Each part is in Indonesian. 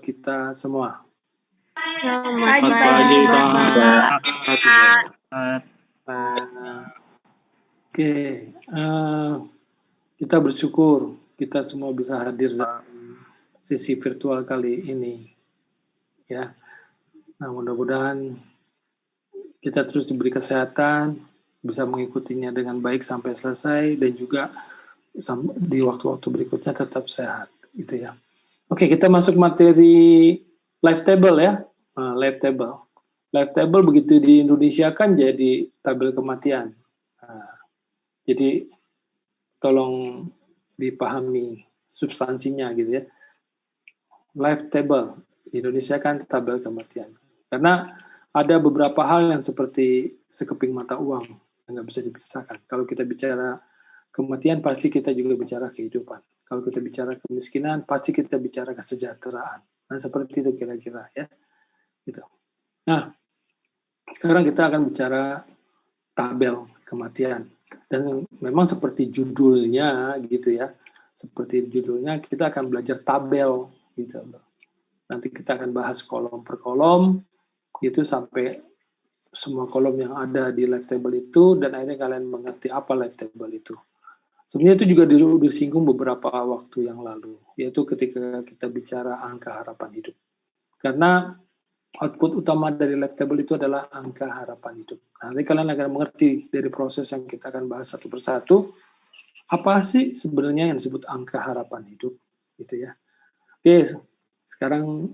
kita semua. Selamat pagi, Pak. Oke, kita bersyukur kita semua bisa hadir dalam sesi virtual kali ini. Ya, nah mudah-mudahan kita terus diberi kesehatan, bisa mengikutinya dengan baik sampai selesai, dan juga di waktu-waktu berikutnya tetap sehat, gitu ya. Oke, kita masuk materi live table ya. Live table. Live table begitu di Indonesia kan jadi tabel kematian. Jadi tolong dipahami substansinya gitu ya. Live table di Indonesia kan tabel kematian. Karena ada beberapa hal yang seperti sekeping mata uang yang nggak bisa dipisahkan. Kalau kita bicara kematian, pasti kita juga bicara kehidupan. Kalau kita bicara kemiskinan, pasti kita bicara kesejahteraan. Nah, seperti itu kira-kira ya. Gitu. Nah, sekarang kita akan bicara tabel kematian. Dan memang seperti judulnya gitu ya. Seperti judulnya, kita akan belajar tabel gitu. Nanti kita akan bahas kolom per kolom gitu sampai semua kolom yang ada di live table itu, dan akhirnya kalian mengerti apa live table itu. Sebenarnya itu juga disinggung beberapa waktu yang lalu, yaitu ketika kita bicara angka harapan hidup. Karena output utama dari live table itu adalah angka harapan hidup. Nanti kalian akan mengerti dari proses yang kita akan bahas satu persatu, apa sih sebenarnya yang disebut angka harapan hidup, gitu ya. Oke, sekarang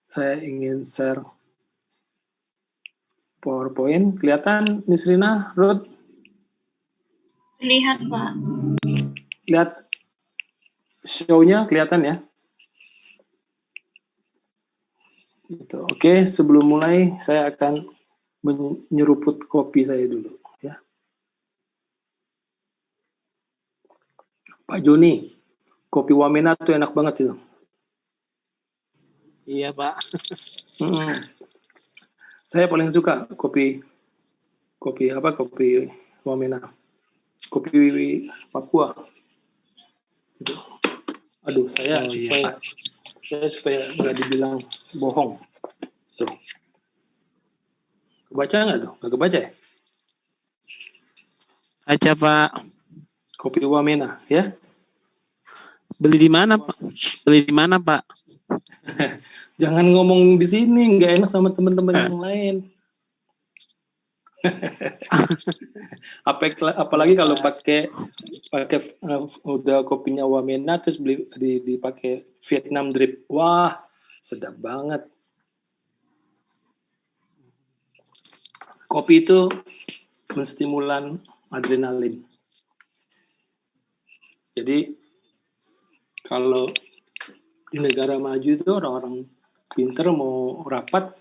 saya ingin share PowerPoint. Kelihatan, Nisrina, Ruth? Lihat, Pak. Lihat show-nya, kelihatan ya? Gitu. Oke, sebelum mulai, saya akan menyeruput kopi saya dulu. Ya. Pak Joni, kopi Wamena tuh enak banget itu. Iya, Pak. Saya paling suka kopi Wamena, kopi Papua. Gitu. Aduh, saya supaya nggak dibilang bohong. Tuh. Kebaca nggak tuh? Nggak kebaca ya? Baca, Pak. Kopi Wamena, ya? Beli di mana, Pak? Beli di mana, Pak? Jangan ngomong di sini, nggak enak sama teman-teman yang lain. Apalagi kalau pakai udah kopinya Wamena terus beli dipakai Vietnam drip. Wah, sedap banget. Kopi itu menstimulan adrenalin. Jadi kalau di negara maju itu orang-orang pinter mau rapat,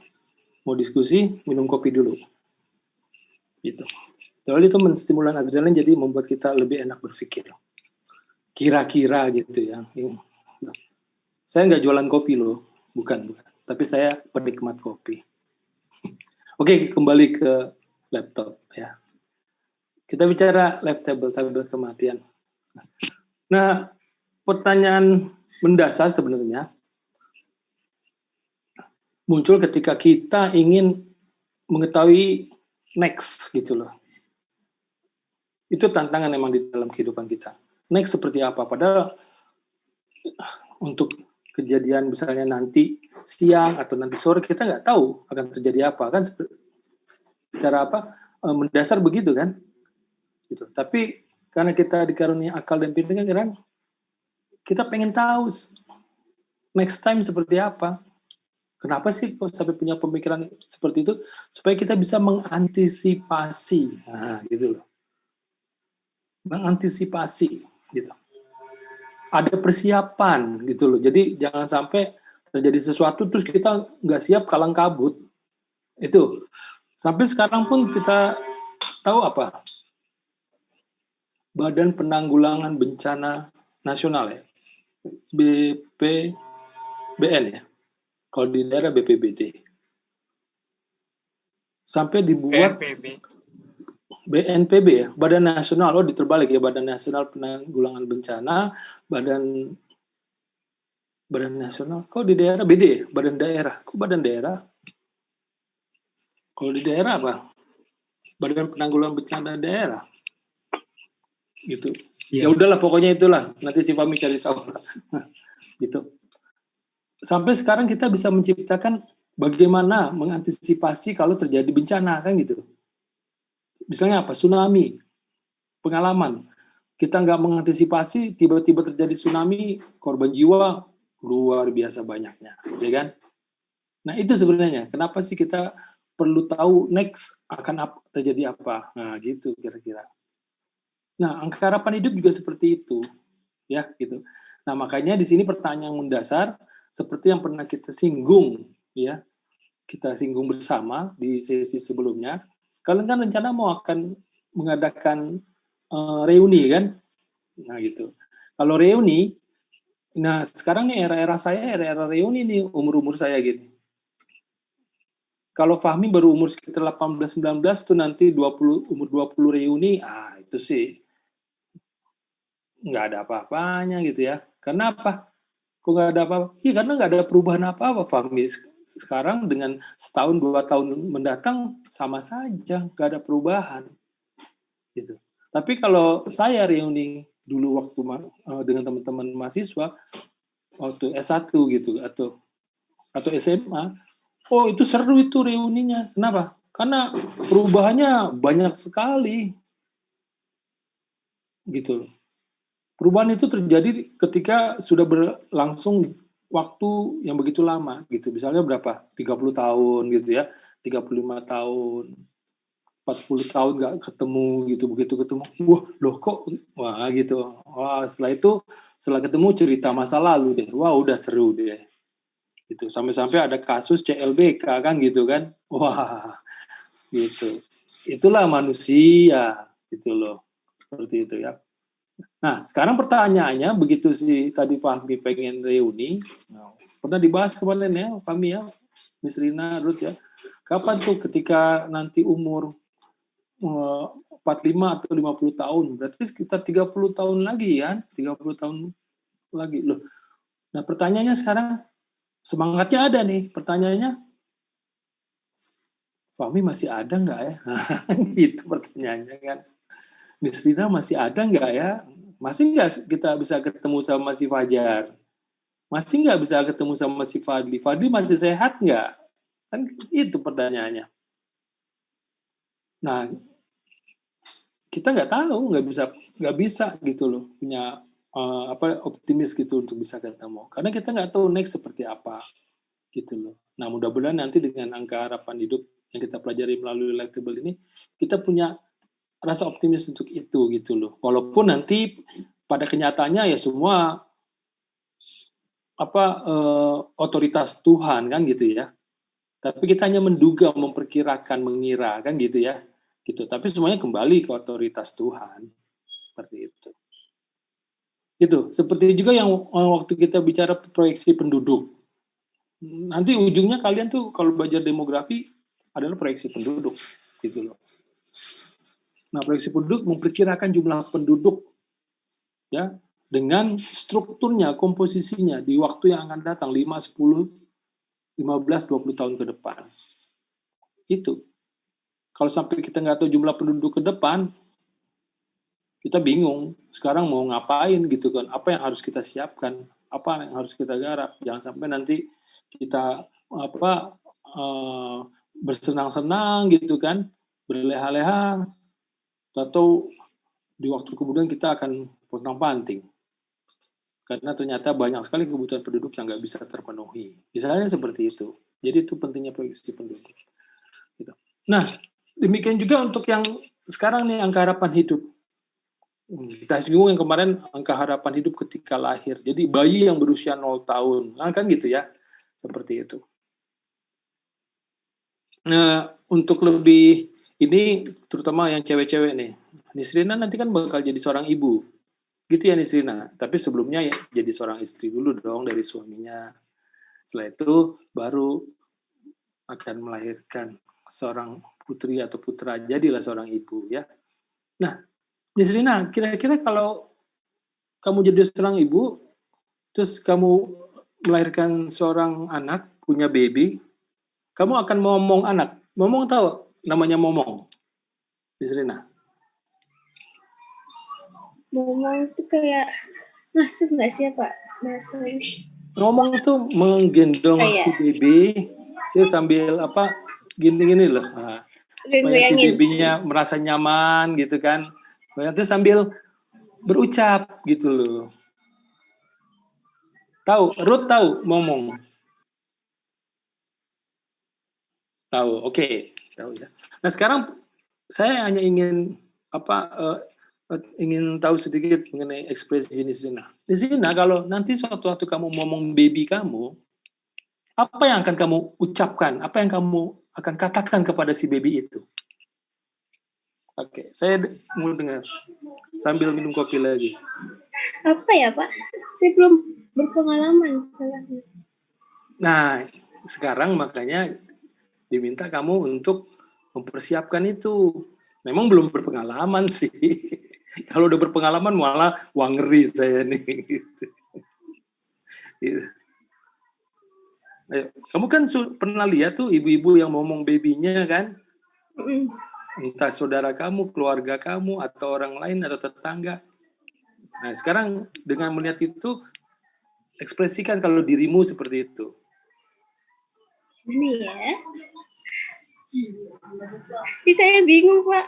mau diskusi, minum kopi dulu. Gitu. Soalnya itu menstimulan adrenalin, jadi membuat kita lebih enak berpikir. Kira-kira gitu ya. Saya nggak jualan kopi loh, bukan. Tapi saya penikmat kopi. Oke, kembali ke laptop ya. Kita bicara live table, tabel kematian. Nah, pertanyaan mendasar sebenarnya muncul ketika kita ingin mengetahui next gitu loh. Itu tantangan memang di dalam kehidupan kita. Next seperti apa? Padahal untuk kejadian misalnya nanti siang atau nanti sore kita nggak tahu akan terjadi apa kan, secara mendasar begitu kan. Gitu. Tapi karena kita dikaruniai akal dan pikiran, kita pengen tahu next time seperti apa. Kenapa sih kok sampai punya pemikiran seperti itu? Supaya kita bisa mengantisipasi. Nah, gitu loh. Mengantisipasi, gitu. Ada persiapan, gitu loh. Jadi jangan sampai terjadi sesuatu terus kita nggak siap, kalang kabut. Itu. Sampai sekarang pun kita tahu apa? Badan Penanggulangan Bencana Nasional ya. BPBN ya. Kalau di daerah BPBD. Sampai dibuat BNPB ya, Badan Nasional, diterbalik ya, Badan Nasional Penanggulangan Bencana, Badan Badan nasional. Kok di daerah beda ya? Badan daerah. Kok badan daerah? Kalau di daerah apa? Badan Penanggulangan Bencana Daerah. Gitu. Ya udahlah, pokoknya itulah. Nanti si Fahmi cari tahu. Gitu. Sampai sekarang kita bisa menciptakan bagaimana mengantisipasi kalau terjadi bencana, kan gitu. Misalnya apa? Tsunami. Pengalaman. Kita nggak mengantisipasi, tiba-tiba terjadi tsunami, korban jiwa luar biasa banyaknya, ya kan? Nah itu sebenarnya, kenapa sih kita perlu tahu next akan terjadi apa? Nah gitu kira-kira. Nah angka harapan hidup juga seperti itu, ya gitu. Nah makanya di sini pertanyaan mendasar seperti yang pernah kita singgung, ya kita singgung bersama di sesi sebelumnya. Kalian kan rencana mau akan mengadakan reuni kan? Nah gitu. Kalau reuni, nah sekarang nih era-era saya, era-era reuni nih, umur-umur saya gitu. Kalau Fahmi baru umur sekitar 18-19 tuh nanti umur 20 reuni, itu sih nggak ada apa-apanya gitu ya. Karena apa? Kok nggak ada apa-apa? Iya karena nggak ada perubahan apa-apa Fahmi. Sekarang dengan setahun 2 tahun mendatang sama saja, nggak ada perubahan. Gitu. Tapi kalau saya reuni dulu waktu dengan teman-teman mahasiswa, waktu S1 gitu, atau SMA, oh itu seru itu reuninya. Kenapa? Karena perubahannya banyak sekali. Gitu. Perubahan itu terjadi ketika sudah berlangsung waktu yang begitu lama gitu. Misalnya berapa? 30 tahun gitu ya. 35 tahun. 40 tahun nggak ketemu gitu. Begitu ketemu, wah loh kok, wah gitu. Wah setelah itu, setelah ketemu cerita masa lalu deh. Wah udah seru deh. Gitu. Sampai-sampai ada kasus CLBK kan gitu kan. Wah gitu. Itulah manusia gitu loh. Seperti itu ya. Nah, sekarang pertanyaannya begitu sih tadi Fahmi pengen reuni. Nah, pernah dibahas kemarin ya, Fahmi ya, Miss Rina, Ruth ya. Kapan tuh ketika nanti umur 45 atau 50 tahun, berarti sekitar 30 tahun lagi ya, 30 tahun lagi loh. Nah, pertanyaannya sekarang semangatnya ada nih, pertanyaannya Fahmi masih ada nggak ya? Itu pertanyaannya kan. Miss Rina masih ada nggak ya? Masih nggak kita bisa ketemu sama si Fajar? Masih nggak bisa ketemu sama si Fadli? Fadli masih sehat nggak? Kan itu pertanyaannya. Nah, kita nggak tahu, nggak bisa gitu loh punya optimis gitu untuk bisa ketemu. Karena kita nggak tahu next seperti apa gitu loh. Nah, mudah-mudahan nanti dengan angka harapan hidup yang kita pelajari melalui Life Table ini, kita punya rasa optimis untuk itu gitu loh. Walaupun nanti pada kenyataannya ya semua otoritas Tuhan kan gitu ya. Tapi kita hanya menduga, memperkirakan, mengira kan gitu ya. Gitu. Tapi semuanya kembali ke otoritas Tuhan. Seperti itu. Gitu. Seperti juga yang waktu kita bicara proyeksi penduduk. Nanti ujungnya kalian tuh kalau belajar demografi adalah proyeksi penduduk gitu loh. Nah, proyeksi penduduk memperkirakan jumlah penduduk ya dengan strukturnya, komposisinya di waktu yang akan datang 5, 10, 15, 20 tahun ke depan. Itu. Kalau sampai kita nggak tahu jumlah penduduk ke depan, kita bingung. Sekarang mau ngapain gitu kan? Apa yang harus kita siapkan? Apa yang harus kita garap? Jangan sampai nanti kita bersenang-senang gitu kan, berleha-leha, atau di waktu kemudian kita akan pontang-panting. Karena ternyata banyak sekali kebutuhan penduduk yang nggak bisa terpenuhi. Misalnya seperti itu. Jadi itu pentingnya proyeksi penduduk. Gitu. Nah, demikian juga untuk yang sekarang nih angka harapan hidup. Kita singgung yang kemarin angka harapan hidup ketika lahir. Jadi bayi yang berusia 0 tahun. Nah, kan gitu ya. Seperti itu. Nah, untuk lebih ini terutama yang cewek-cewek nih. Nisrina nanti kan bakal jadi seorang ibu. Gitu ya Nisrina. Tapi sebelumnya ya jadi seorang istri dulu dong dari suaminya. Setelah itu baru akan melahirkan seorang putri atau putra. Jadilah seorang ibu ya. Nah, Nisrina, kira-kira kalau kamu jadi seorang ibu, terus kamu melahirkan seorang anak, punya baby, kamu akan momong anak. Momong tahu namanya momong? Bisrina. Momong itu kayak ngasuh nggak sih ya Pak? Ngasuh. Ngomong tuh menggendong Kayak. si baby, dia sambil apa gini-gini loh, nah, supaya si Goyangin. babynya merasa nyaman gitu kan. Itu sambil berucap gitu loh. Tahu, Ruth tahu momong? Tahu, oke, tahu ya. Nah sekarang saya hanya ingin ingin tahu sedikit mengenai ekspresi Nisrina. Nisrina, kalau nanti suatu waktu kamu ngomong baby kamu, apa yang akan kamu ucapkan? Apa yang kamu akan katakan kepada si baby itu? Oke, saya mau dengar sambil minum kopi lagi. Apa ya Pak? Saya belum berpengalaman. Nah, sekarang makanya diminta kamu untuk mempersiapkan itu. Memang belum berpengalaman sih. Kalau udah berpengalaman malah wah ngeri saya nih. Gitu. Ayo, kamu kan pernah lihat tuh ibu-ibu yang ngomong babynya kan? Entah saudara kamu, keluarga kamu, atau orang lain, atau tetangga. Nah, sekarang dengan melihat itu, ekspresikan kalau dirimu seperti itu. Ini ya. Ini saya bingung, Pak.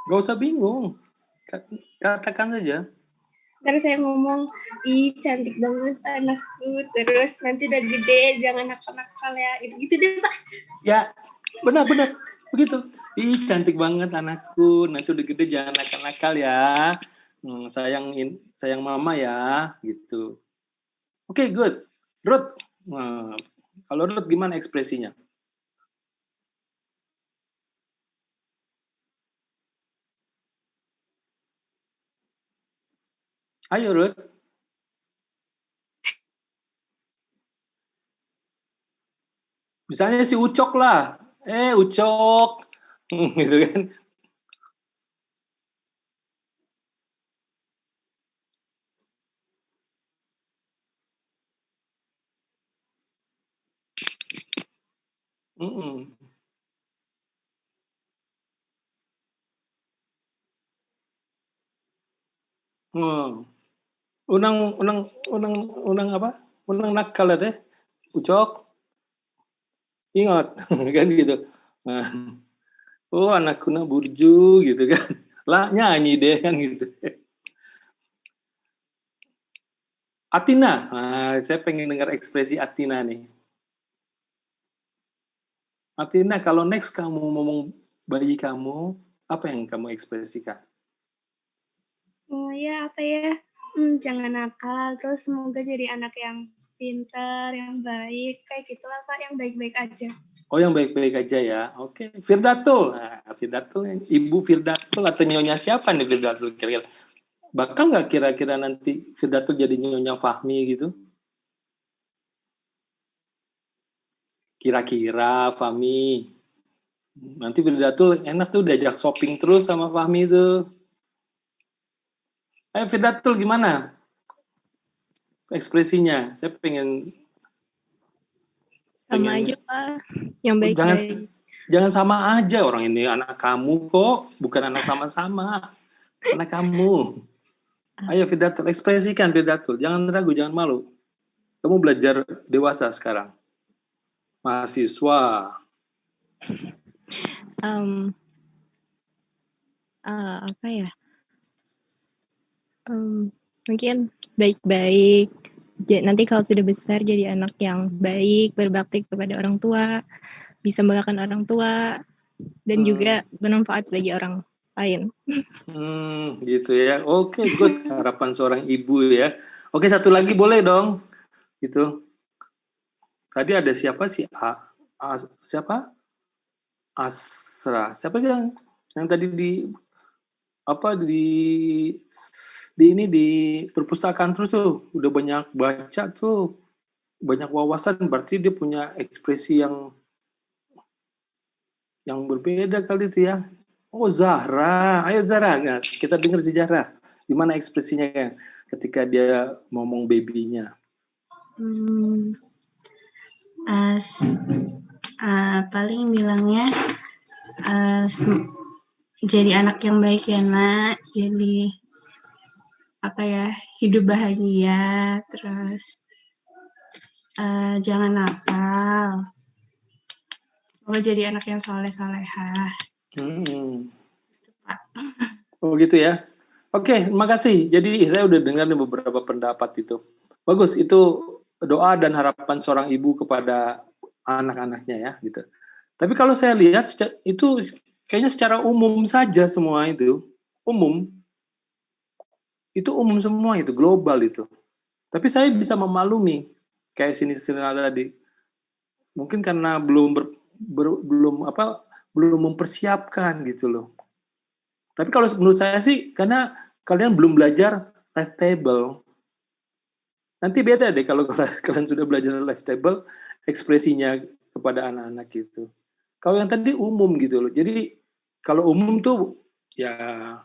Gak usah bingung. Katakan saja. Ntar saya ngomong, ih cantik banget anakku. Terus nanti udah gede, jangan nakal-nakal ya. Gitu deh, Pak. Ya, benar-benar. Begitu. Ih, cantik banget anakku. Nanti udah gede jangan nakal-nakal ya. Sayang mama ya. Gitu. Oke, good. Ruth. Nah, kalau Ruth gimana ekspresinya? Ayo, Ruth. Misalnya si Ucok lah. Ucok. Gitu kan. Unang apa? Unang nakal teh. Ucok. Ingat kan gitu. Nah, oh anakku nak burju gitu kan. Lah nyanyi deh kan gitu. Atina. Nah, saya pengen dengar ekspresi Atina nih. Atina, kalau next kamu ngomong bayi kamu, apa yang kamu ekspresikan? Oh ya, apa ya? Jangan nakal, terus semoga jadi anak yang pintar, yang baik, kayak gitulah Pak, yang baik-baik aja. Oh, yang baik-baik aja ya. Oke, Firdatul. Nah, Firdatul, Ibu Firdatul atau nyonya siapa nih Firdatul kira-kira? Bakal nggak kira-kira nanti Firdatul jadi nyonya Fahmi gitu? Kira-kira Fahmi. Nanti Firdatul enak tuh diajak shopping terus sama Fahmi tuh. Ayo Firdatul gimana? Ekspresinya. Saya pengen sama aja Pak, yang baik-baik. Jangan sama aja, orang ini anak kamu kok, bukan anak sama-sama. Anak kamu. Ayo Firdatul, ekspresikan Firdatul. Jangan ragu, jangan malu. Kamu belajar dewasa sekarang. Mahasiswa. Apa ya? Mungkin baik-baik. Nanti kalau sudah besar jadi anak yang baik, berbakti kepada orang tua, bisa membanggakan orang tua, dan juga bermanfaat bagi orang lain. Gitu ya. Oke, good. Harapan seorang ibu ya. Oke, satu lagi boleh dong. Gitu. Tadi ada siapa sih? Siapa? Asra. Siapa sih yang tadi di perpustakaan terus tuh udah banyak baca tuh, banyak wawasan, berarti dia punya ekspresi yang berbeda kali itu ya. Oh Zahra, ayo Zahra, kita dengar si Zahra, gimana ekspresinya ya? ketika dia ngomong baby-nya? Paling bilangnya jadi anak yang baik ya nak, jadi hidup bahagia, terus jangan nakal, semoga jadi anak yang soleh-solehah. Oh gitu ya. Oke, terima kasih. Jadi saya udah dengar nih beberapa pendapat itu. Bagus, itu doa dan harapan seorang ibu kepada anak-anaknya ya gitu. Tapi kalau saya lihat itu kayaknya secara umum saja semua itu. Umum. Itu umum semua itu, global itu. Tapi saya bisa memaklumi kayak sini tadi. Mungkin karena belum mempersiapkan gitu loh. Tapi kalau menurut saya sih karena kalian belum belajar life table. Nanti beda deh kalau kalian sudah belajar life table, ekspresinya kepada anak-anak gitu. Kalau yang tadi umum gitu loh. Jadi kalau umum tuh ya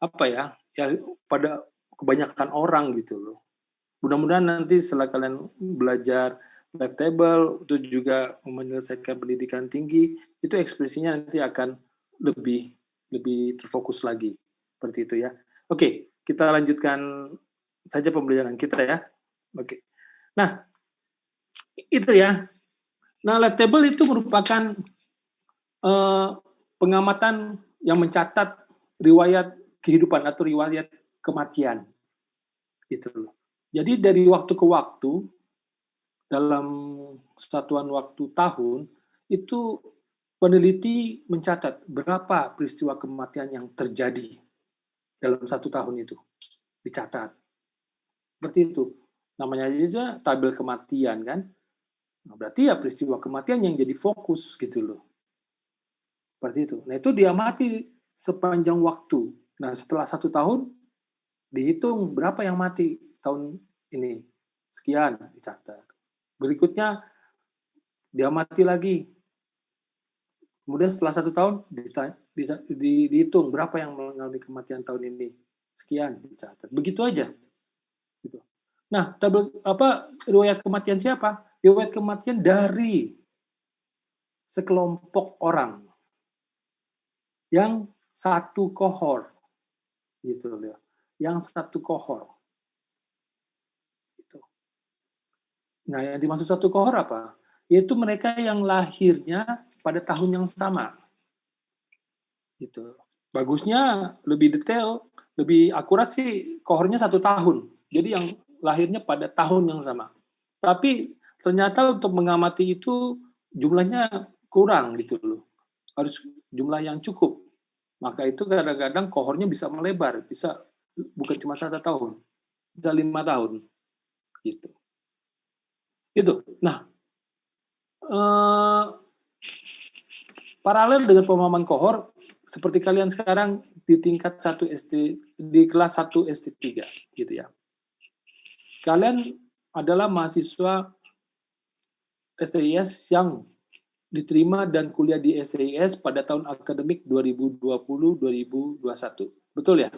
pada kebanyakan orang gitu loh. Mudah-mudahan nanti setelah kalian belajar life table itu juga menyelesaikan pendidikan tinggi, itu ekspresinya nanti akan lebih terfokus lagi. Seperti itu ya. Oke, kita lanjutkan saja pembelajaran kita ya. Oke. Nah, itu ya. Nah, life table itu merupakan pengamatan yang mencatat riwayat kehidupan atau riwayat kematian. Gitu loh. Jadi dari waktu ke waktu dalam satuan waktu tahun itu peneliti mencatat berapa peristiwa kematian yang terjadi dalam satu tahun itu dicatat. Seperti itu. Namanya aja tabel kematian kan. Nah, berarti ya peristiwa kematian yang jadi fokus gitu loh. Seperti itu. Nah itu diamati sepanjang waktu. Nah setelah 1 tahun dihitung berapa yang mati tahun ini. Sekian dicatat. Berikutnya diamati lagi. Kemudian setelah 1 tahun dihitung berapa yang mengalami kematian tahun ini. Sekian dicatat. Begitu aja. Gitu. Nah, riwayat kematian siapa? Riwayat kematian dari sekelompok orang yang satu kohor, gitu loh. Yang satu kohor. Gitu. Nah, yang dimaksud satu kohor apa? Yaitu mereka yang lahirnya pada tahun yang sama. Gitu. Bagusnya lebih detail, lebih akurat sih kohornya 1 tahun. Jadi yang lahirnya pada tahun yang sama. Tapi ternyata untuk mengamati itu jumlahnya kurang gitu loh. Harus jumlah yang cukup. Maka itu kadang-kadang kohornya bisa melebar, bisa bukan cuma 1 tahun, bisa 5 tahun. Gitu. Itu. Nah, paralel dengan pemahaman kohor, seperti kalian sekarang di tingkat 1 SD, di kelas 1 SD3, gitu ya. Kalian adalah mahasiswa STIS yang diterima dan kuliah di STIS pada tahun akademik 2020-2021. Betul ya?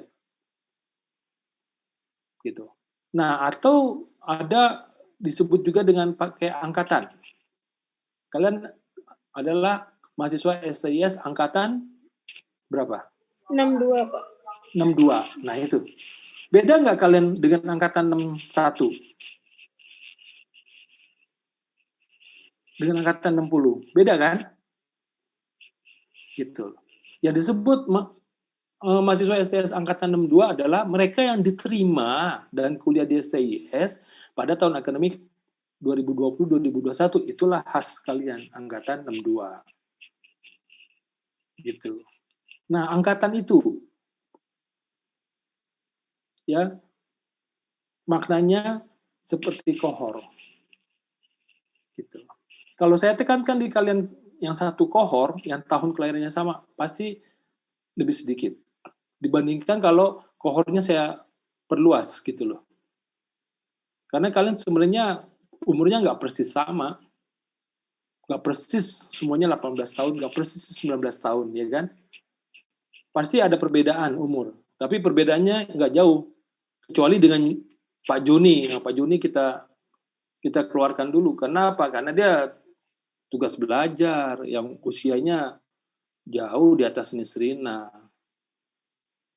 Gitu. Nah, atau ada disebut juga dengan pakai angkatan. Kalian adalah mahasiswa STIS angkatan berapa? 62, Pak. 62. Nah, itu. Beda nggak kalian dengan angkatan 61? Dengan angkatan 60. Beda kan? Gitu. Yang disebut mahasiswa STIS angkatan 62 adalah mereka yang diterima dan kuliah di STIS pada tahun akademik 2020-2021. Itulah khas kalian, angkatan 62. Gitu. Nah, angkatan itu ya maknanya seperti kohor. Gitu. Kalau saya tekankan di kalian yang satu kohor, yang tahun kelahirannya sama, pasti lebih sedikit dibandingkan kalau kohornya saya perluas gitu loh. Karena kalian sebenarnya umurnya nggak persis sama, nggak persis semuanya 18 tahun, nggak persis 19 tahun, ya kan? Pasti ada perbedaan umur, tapi perbedaannya nggak jauh, kecuali dengan Pak Joni. Nah, Pak Joni kita keluarkan dulu. Kenapa? Karena dia tugas belajar yang usianya jauh di atas Nisrina.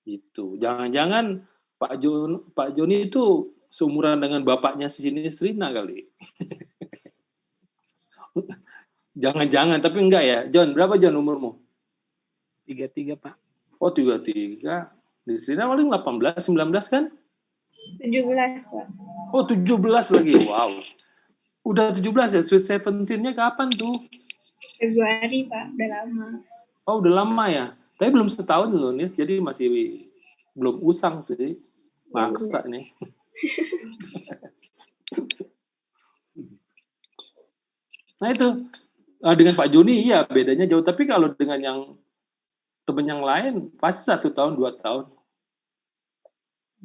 Gitu. Jangan-jangan Pak Joni itu seumuran dengan bapaknya si Nisrina kali. Jangan-jangan, tapi enggak ya. John, berapa John umurmu? 33, Pak. Oh, 33. Nisrina paling 18, 19 kan? 17, Pak. Oh, 17 lagi. Wow. Udah 17 ya? Sweet 17-nya kapan tuh? Februari, Pak. Udah lama. Oh, udah lama ya? Tapi belum setahun loh, Nis. Jadi masih belum usang sih. Maksa nih. Nah itu. Dengan Pak Joni, iya bedanya jauh. Tapi kalau dengan yang teman yang lain, pasti 1 tahun, 2 tahun.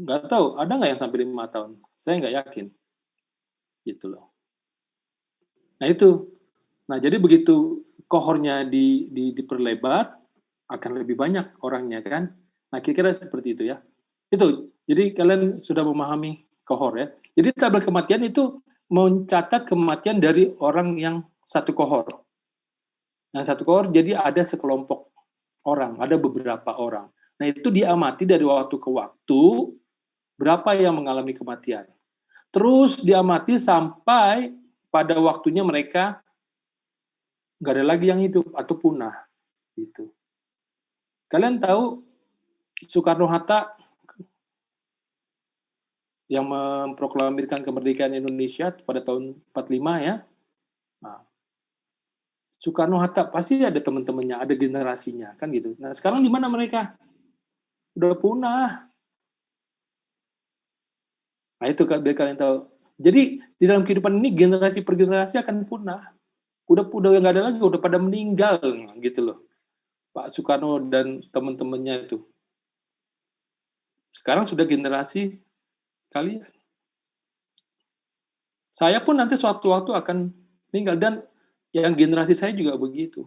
Nggak tahu, ada nggak yang sampai 5 tahun? Saya nggak yakin. Gitu loh. Nah itu. Nah jadi begitu kohornya diperlebar, akan lebih banyak orangnya kan. Nah kira-kira seperti itu ya. Itu. Jadi kalian sudah memahami kohor ya. Jadi tabel kematian itu mencatat kematian dari orang yang satu kohor. Nah satu kohor jadi ada sekelompok orang, ada beberapa orang. Nah itu diamati dari waktu ke waktu, berapa yang mengalami kematian. Terus diamati sampai pada waktunya mereka nggak ada lagi yang hidup atau punah. Gitu. Kalian tahu Soekarno-Hatta yang memproklamirkan kemerdekaan Indonesia pada tahun 45 ya. Nah, Soekarno-Hatta pasti ada teman-temannya, ada generasinya kan gitu. Nah sekarang di mana mereka? Udah punah. Nah itu biar kalian tahu. Jadi di dalam kehidupan ini generasi per generasi akan punah. Udah nggak ada lagi, udah pada meninggal gitu loh. Pak Soekarno dan teman-temannya itu. Sekarang sudah generasi kalian. Saya pun nanti suatu waktu akan meninggal dan yang generasi saya juga begitu.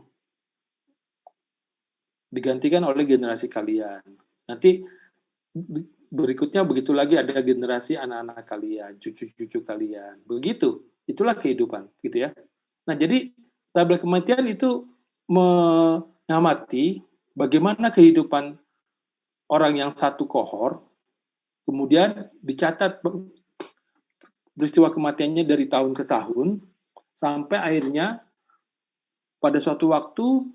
Digantikan oleh generasi kalian. Nanti berikutnya begitu lagi ada generasi anak-anak kalian, cucu-cucu kalian. Begitu. Itulah kehidupan, gitu ya. Nah, jadi tabel kematian itu mengamati bagaimana kehidupan orang yang satu kohor, kemudian dicatat peristiwa kematiannya dari tahun ke tahun, sampai akhirnya pada suatu waktu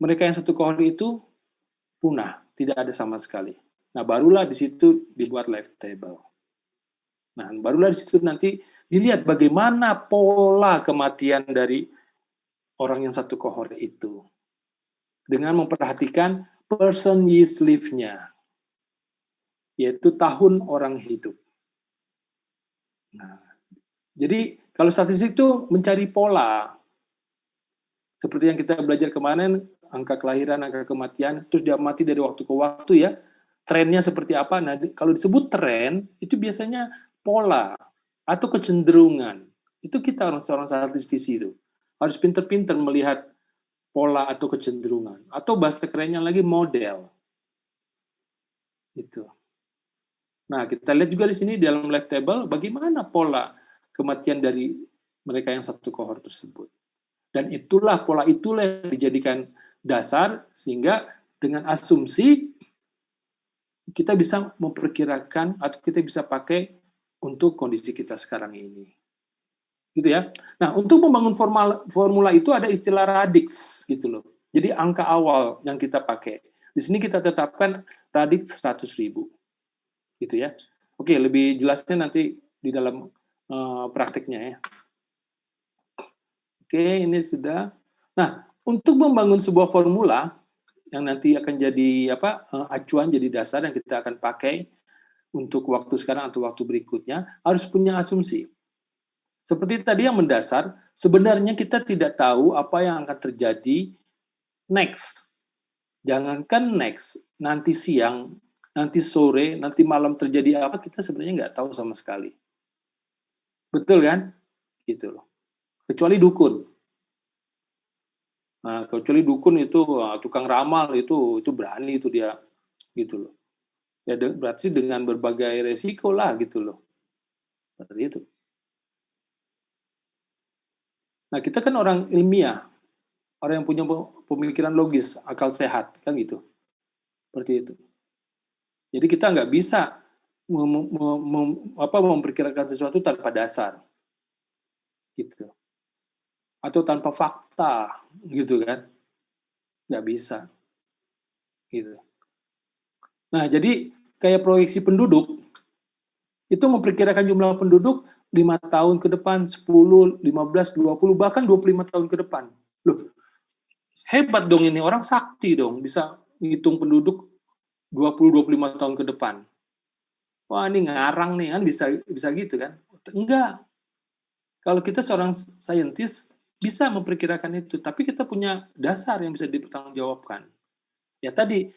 mereka yang satu kohor itu punah, tidak ada sama sekali. Nah, barulah di situ dibuat life table. Nah, barulah di situ nanti dilihat bagaimana pola kematian dari orang yang satu kohor itu. Dengan memperhatikan person years live-nya, yaitu tahun orang hidup. Nah, jadi kalau statistik itu mencari pola. Seperti yang kita belajar kemarin, angka kelahiran, angka kematian, terus diamati dari waktu ke waktu ya, trennya seperti apa. Nah, kalau disebut tren, itu biasanya pola atau kecenderungan. Itu kita seorang statistisi itu. Harus pinter-pinter melihat pola atau kecenderungan. Atau bahasa kerennya lagi model. Itu. Nah, kita lihat juga di sini dalam life table bagaimana pola kematian dari mereka yang satu kohor tersebut. Dan pola itulah yang dijadikan dasar sehingga dengan asumsi kita bisa memperkirakan atau kita bisa pakai untuk kondisi kita sekarang ini. Gitu ya. Nah, untuk membangun formula itu ada istilah radix gitu loh. Jadi angka awal yang kita pakai. Di sini kita tetapkan radix 100.000. Gitu ya. Oke, lebih jelasnya nanti di dalam prakteknya ya. Oke, ini sudah. Nah, untuk membangun sebuah formula yang nanti akan jadi acuan, jadi dasar yang kita akan pakai untuk waktu sekarang atau waktu berikutnya, harus punya asumsi. Seperti tadi yang mendasar, sebenarnya kita tidak tahu apa yang akan terjadi next. Jangankan next, nanti siang, nanti sore, nanti malam terjadi apa, kita sebenarnya nggak tahu sama sekali. Betul kan? Gitu loh. Kecuali dukun. Nah, kecuali dukun itu tukang ramal itu berani itu dia gitu loh. Ya berarti dengan berbagai resiko lah gitu loh. Seperti itu. Nah, kita kan orang ilmiah, orang yang punya pemikiran logis, akal sehat, kan gitu. Seperti itu. Jadi kita nggak bisa memperkirakan sesuatu tanpa dasar, gitu. Atau tanpa fakta, gitu kan? Nggak bisa, gitu. Nah, jadi kayak proyeksi penduduk, itu memperkirakan jumlah penduduk 5 tahun ke depan, 10, 15, 20, bahkan 25 tahun ke depan. Loh, hebat dong ini, orang sakti dong, bisa ngitung penduduk 20-25 tahun ke depan. Wah, ini ngarang nih, kan bisa gitu kan? Enggak. Kalau kita seorang saintis, bisa memperkirakan itu, tapi kita punya dasar yang bisa dipertanggungjawabkan. Ya tadi,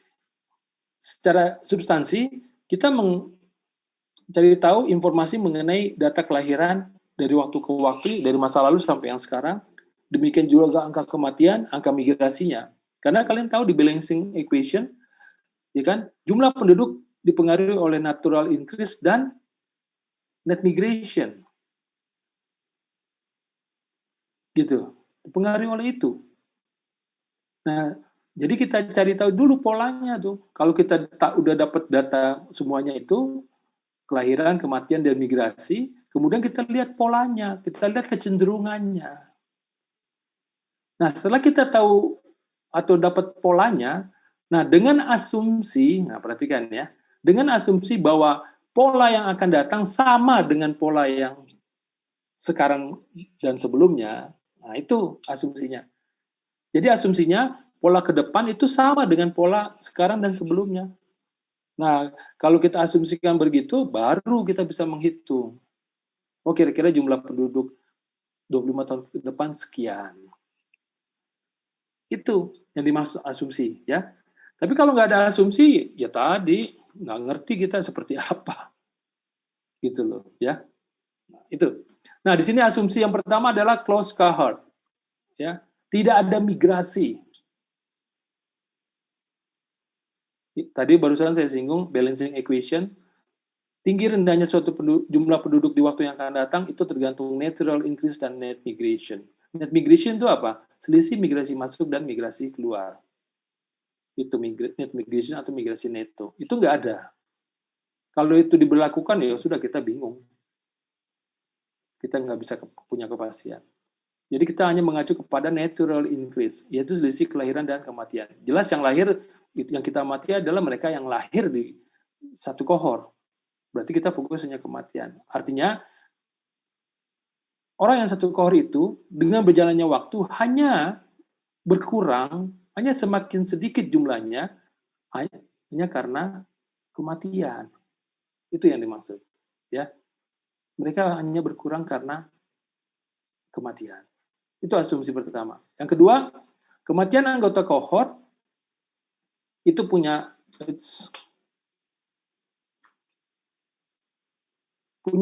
secara substansi, kita mencari tahu informasi mengenai data kelahiran dari waktu ke waktu, dari masa lalu sampai yang sekarang. Demikian juga angka kematian, angka migrasinya. Karena kalian tahu di balancing equation, ya kan, jumlah penduduk dipengaruhi oleh natural increase dan net migration. Gitu. Dipengaruhi oleh itu. Nah, jadi kita cari tahu dulu polanya tuh. Kalau kita udah dapat data semuanya itu, kelahiran, kematian, dan migrasi, kemudian kita lihat polanya, kita lihat kecenderungannya. Nah, setelah kita tahu atau dapat polanya, nah dengan asumsi, nah perhatikan ya, dengan asumsi bahwa pola yang akan datang sama dengan pola yang sekarang dan sebelumnya, nah itu asumsinya. Jadi asumsinya pola ke depan itu sama dengan pola sekarang dan sebelumnya. Nah, kalau kita asumsikan begitu, baru kita bisa menghitung. Oh, kira-kira jumlah penduduk 25 tahun ke depan sekian. Itu yang dimaksud asumsi, ya. Tapi kalau nggak ada asumsi, ya tadi nggak ngerti kita seperti apa, gitu loh, ya. Nah, itu. Nah, di sini asumsi yang pertama adalah closed cohort, ya. Tidak ada migrasi. Tadi barusan saya singgung balancing equation. Tinggi rendahnya suatu jumlah penduduk di waktu yang akan datang itu tergantung natural increase dan net migration. Net migration itu apa? Selisih migrasi masuk dan migrasi keluar. Itu net migration atau migrasi neto. Itu nggak ada. Kalau itu diberlakukan, ya sudah kita bingung. Kita nggak bisa punya kepastian. Jadi kita hanya mengacu kepada natural increase, yaitu selisih kelahiran dan kematian. Jelas yang lahir, yang kita mati adalah mereka yang lahir di satu kohor. Berarti kita fokus hanya kematian. Artinya, orang yang satu kohor itu, dengan berjalannya waktu, hanya berkurang, hanya semakin sedikit jumlahnya, hanya karena kematian. Itu yang dimaksud. Ya, mereka hanya berkurang karena kematian. Itu asumsi pertama. Yang kedua, kematian anggota kohort itu punya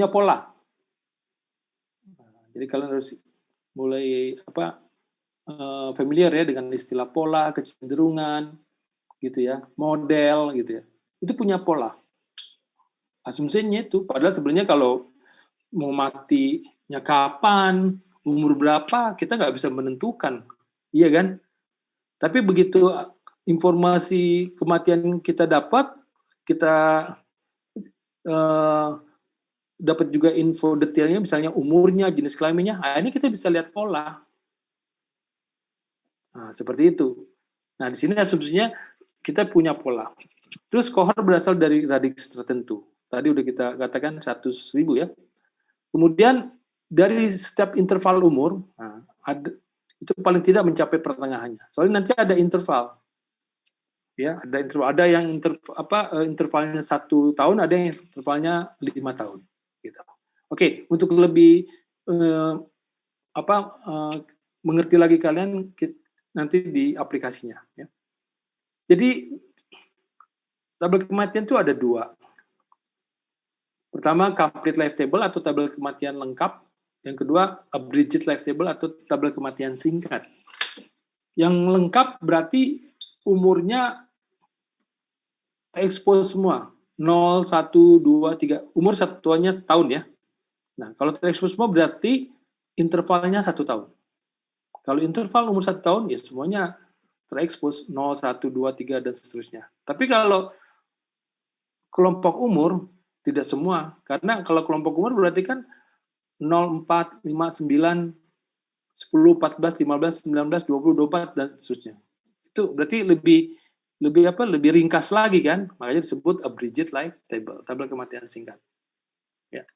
pola. Jadi kalian harus mulai familiar ya dengan istilah pola, kecenderungan, gitu ya, model, gitu ya. Itu punya pola. Asumsinya itu, padahal sebenarnya kalau mau matinya kapan, umur berapa, kita nggak bisa menentukan, iya kan? Tapi begitu informasi kematian kita dapat, kita dapat juga info detailnya, misalnya umurnya, jenis kelaminnya, ini kita bisa lihat pola. Nah, seperti itu. Nah, di sini asumsinya kita punya pola. Terus kohort berasal dari radiks tertentu. Tadi udah kita katakan 100.000 ya. Kemudian dari setiap interval umur, itu paling tidak mencapai pertengahannya. Soalnya nanti ada interval. Ya, ada interval. Ada yang intervalnya 1 tahun, ada yang intervalnya 5 tahun. Gitu. Oke, untuk lebih mengerti lagi kalian nanti di aplikasinya. Ya. Jadi tabel kematian itu ada 2. Pertama, complete life table atau tabel kematian lengkap. Yang kedua, abridged life table atau tabel kematian singkat. Yang lengkap berarti umurnya terekspos semua. 0, 1, 2, 3. Umur satuannya setahun ya. Nah, kalau terekspos semua berarti intervalnya 1 tahun. Kalau interval umur 1 tahun, ya semuanya terekspos 0, 1, 2, 3, dan seterusnya. Tapi kalau kelompok umur, tidak semua. Karena kalau kelompok umur berarti kan 0, 4, 5, 9, 10, 14, 15, 19, 20, 24, dan seterusnya. Itu berarti lebih ringkas lagi kan? Makanya disebut abridged life table, tabel kematian singkat. Ya.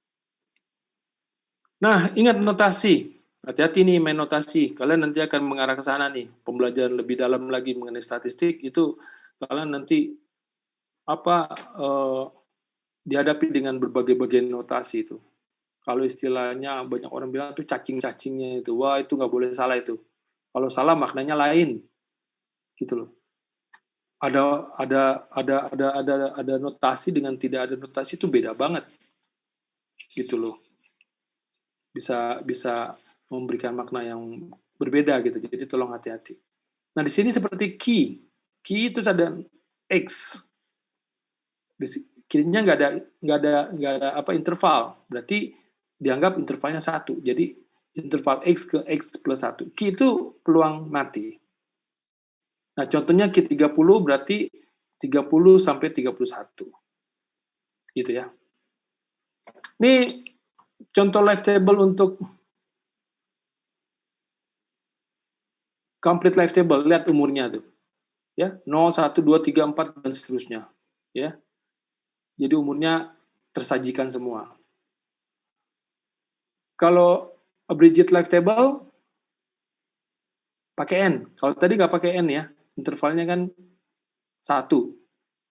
Nah, ingat notasi. Hati-hati nih main notasi. Kalian nanti akan mengarah ke sana nih. Pembelajaran lebih dalam lagi mengenai statistik itu kalian nanti dihadapi dengan berbagai notasi itu. Kalau istilahnya banyak orang bilang itu cacing-cacingnya itu. Wah, itu nggak boleh salah itu. Kalau salah maknanya lain. Gitu loh. Ada notasi dengan tidak ada notasi itu beda banget. Gitu loh. Bisa memberikan makna yang berbeda gitu. Jadi tolong hati-hati. Nah, di sini seperti key. Key itu ada X. Di kirinya nggak ada interval. Berarti dianggap intervalnya 1. Jadi interval X ke X plus 1. Key itu peluang mati. Nah, contohnya Q 30 berarti 30 sampai 31. Gitu ya. Ini contoh life table untuk complete life table. Lihat umurnya tuh. Ya, 0, 1, 2, 3, 4 dan seterusnya. Ya. Jadi umurnya tersajikan semua. Kalau abridged life table pakai N. Kalau tadi nggak pakai N ya. Intervalnya kan 1,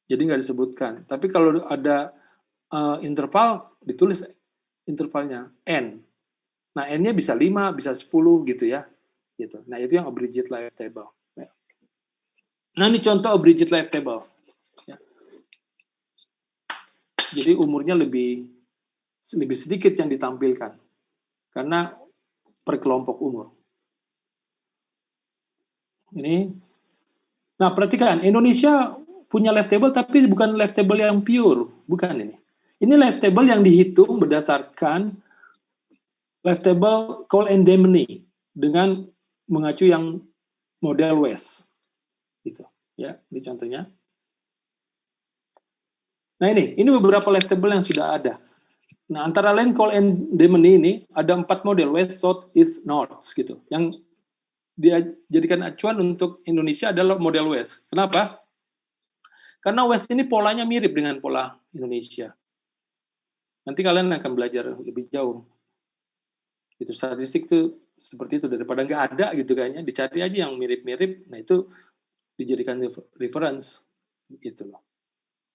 jadi nggak disebutkan. Tapi kalau ada interval, ditulis intervalnya N. Nah, N-nya bisa 5, bisa 10 gitu ya. Gitu. Nah, itu yang abridged life table. Nah, ini contoh abridged life table. Ya. Jadi umurnya lebih sedikit yang ditampilkan. Karena per kelompok umur. Ini. Nah, perhatikan, Indonesia punya life table, tapi bukan life table yang pure. Bukan ini. Ini life table yang dihitung berdasarkan life table Cole and Demeny dengan mengacu yang model West. Gitu. Ya, ini contohnya. Nah, ini beberapa life table yang sudah ada. Nah, antara lain Cole and Demeny ini ada 4 model, West, South, East, North gitu. Yang dia jadikan acuan untuk Indonesia adalah model West. Kenapa? Karena West ini polanya mirip dengan pola Indonesia. Nanti kalian akan belajar lebih jauh. Itu statistik tuh seperti itu, daripada nggak ada gitu kayaknya, dicari aja yang mirip-mirip. Nah, itu dijadikan reference gitu loh.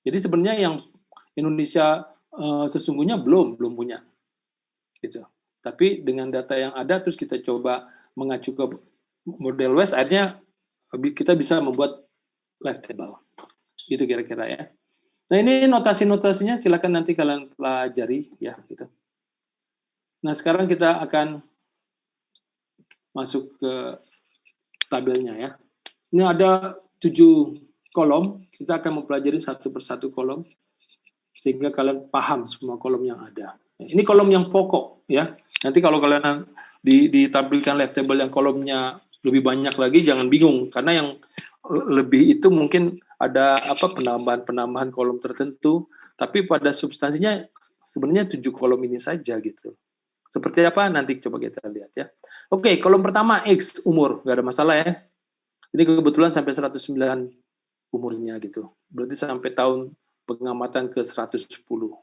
Jadi sebenarnya yang Indonesia sesungguhnya belum punya gitu. Tapi dengan data yang ada terus kita coba mengacu ke model West, akhirnya kita bisa membuat life table. Gitu kira-kira ya. Nah, ini notasi-notasinya silakan nanti kalian pelajari ya gitu. Nah, sekarang kita akan masuk ke tabelnya ya. Ini ada 7 kolom, kita akan mempelajari satu persatu kolom sehingga kalian paham semua kolom yang ada. Ini kolom yang pokok ya. Nanti kalau kalian ditampilkan life table yang kolomnya lebih banyak lagi, jangan bingung karena yang lebih itu mungkin ada penambahan kolom tertentu, tapi pada substansinya sebenarnya 7 kolom ini saja gitu. Seperti apa nanti coba kita lihat ya. Oke, kolom pertama X umur, nggak ada masalah ya. Ini kebetulan sampai 109 umurnya gitu. Berarti sampai tahun pengamatan ke 110.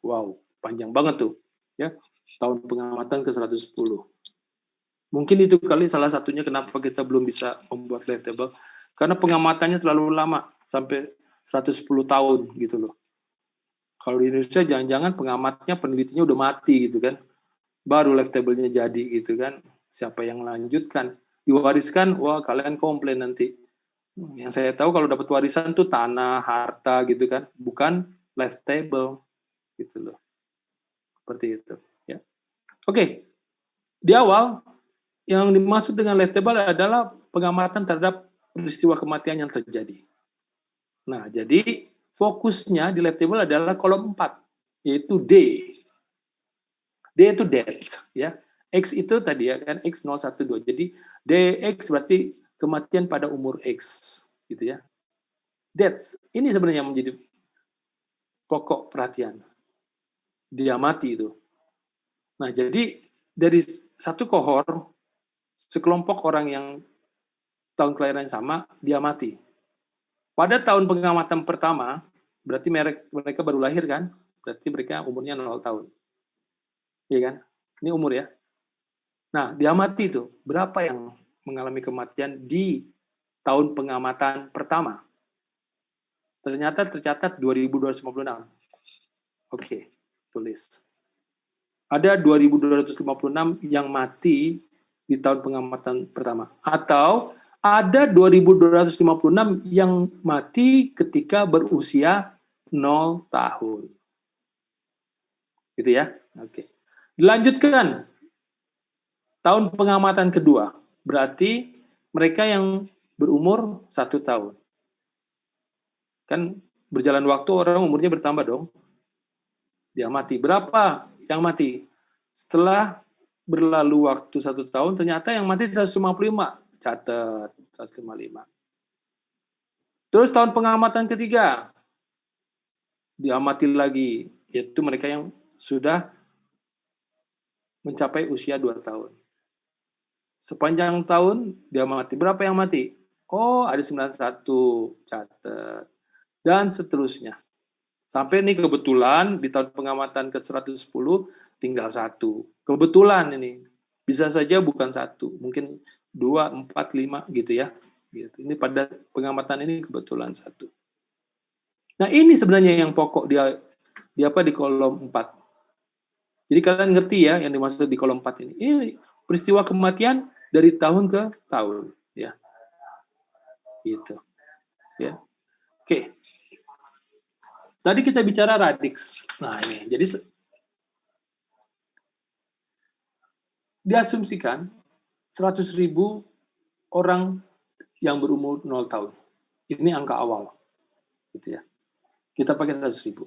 Wow, panjang banget tuh ya. Tahun pengamatan ke 110. Mungkin itu kali salah satunya kenapa kita belum bisa membuat life table. Karena pengamatannya terlalu lama, sampai 110 tahun gitu loh. Kalau di Indonesia jangan-jangan pengamatnya, penelitinya udah mati gitu kan. Baru life table-nya jadi gitu kan. Siapa yang lanjutkan? Diwariskan, wah kalian komplain nanti. Yang saya tahu kalau dapat warisan tuh tanah, harta gitu kan. Bukan life table gitu loh. Seperti itu. Ya. Oke. Di awal, yang dimaksud dengan life table adalah pengamatan terhadap peristiwa kematian yang terjadi. Nah, jadi fokusnya di left table adalah kolom 4, yaitu D. D itu death, ya. X itu tadi ya kan X 012. Jadi DX berarti kematian pada umur X, gitu ya. Death ini sebenarnya menjadi pokok perhatian. Dia mati itu. Nah, jadi dari satu kohor, sekelompok orang yang tahun kelahiran sama, dia mati. Pada tahun pengamatan pertama, berarti mereka baru lahir kan? Berarti mereka umurnya 0 tahun. Iya kan? Ini umur ya. Nah, dia mati itu. Berapa yang mengalami kematian di tahun pengamatan pertama? Ternyata tercatat 2.256. Oke, tulis. Ada 2.256 yang mati di tahun pengamatan pertama. Atau ada 2.256 yang mati ketika berusia 0 tahun. Gitu ya? Oke. Dilanjutkan. Tahun pengamatan kedua, berarti mereka yang berumur 1 tahun. Kan berjalan waktu orang umurnya bertambah dong. Dia mati. Berapa yang mati? Setelah berlalu waktu 1 tahun, ternyata yang mati 155. Catat, 155. Terus tahun pengamatan ketiga, dia mati lagi. Yaitu mereka yang sudah mencapai usia 2 tahun. Sepanjang tahun dia mati. Berapa yang mati? Oh, ada 91. Catat. Dan seterusnya. Sampai ini kebetulan di tahun pengamatan ke-110 tinggal 1. Kebetulan ini. Bisa saja bukan 1. Mungkin 2, 4, 5 gitu ya. Ini pada pengamatan ini kebetulan 1. Nah, ini sebenarnya yang pokok di kolom 4. Jadi kalian ngerti ya yang dimaksud di kolom 4 ini. Ini peristiwa kematian dari tahun ke tahun, ya, gitu, ya. Oke. Tadi kita bicara radix. Nah ini, jadi diasumsikan 100.000 orang yang berumur 0 tahun. Ini angka awal, gitu ya. Kita pakai 100.000.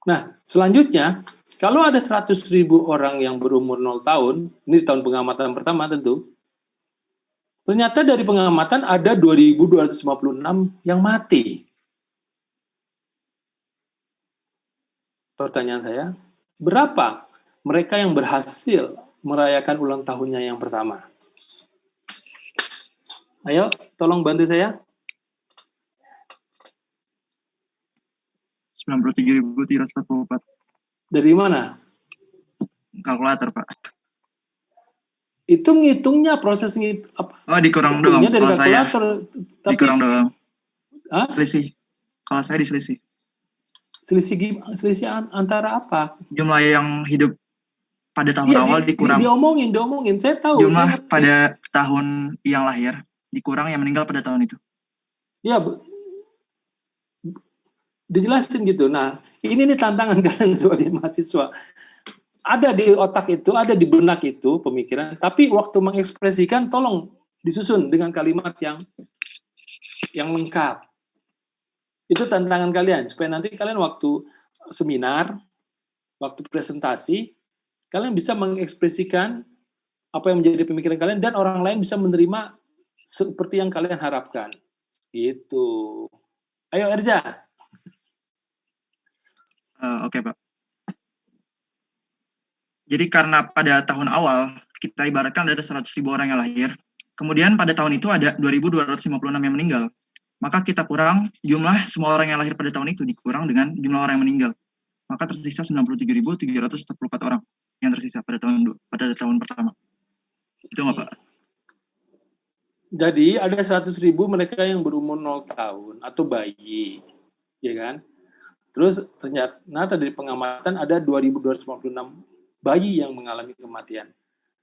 Nah, selanjutnya, kalau ada 100.000 orang yang berumur 0 tahun, ini tahun pengamatan pertama tentu, ternyata dari pengamatan ada 2.256 yang mati. Pertanyaan saya, berapa mereka yang berhasil merayakan ulang tahunnya yang pertama? Ayo, tolong bantu saya. 93.344. Dari mana? Kalkulator, Pak. Itu ngitungnya, proses apa? Oh, dikurang doang. Dari kalau kalkulator. Saya dikurang doang. Hah? Selisih. Kalau saya diselisih. Selisih antara apa? Jumlah yang hidup pada tahun awal dikurang. Diomongin. Saya tahu. Jumlah pada tahun yang lahir dikurang yang meninggal pada tahun itu. Ya, dijelasin gitu. Nah, ini nih tantangan kalian sebagai mahasiswa. Ada di otak itu, ada di benak itu pemikiran, tapi waktu mengekspresikan tolong disusun dengan kalimat yang lengkap. Itu tantangan kalian, supaya nanti kalian waktu seminar, waktu presentasi, kalian bisa mengekspresikan apa yang menjadi pemikiran kalian, dan orang lain bisa menerima seperti yang kalian harapkan. Gitu. Ayo, Erza. Oke, Pak. Jadi karena pada tahun awal, kita ibaratkan ada 100.000 orang yang lahir, kemudian pada tahun itu ada 2.256 yang meninggal. Maka kita kurang jumlah semua orang yang lahir pada tahun itu dikurang dengan jumlah orang yang meninggal. Maka tersisa 93.344 orang yang tersisa pada tahun pertama. Itu nggak, Pak? Jadi ada 100.000 mereka yang berumur 0 tahun atau bayi, ya kan? Terus ternyata dari pengamatan ada 2.256 bayi yang mengalami kematian.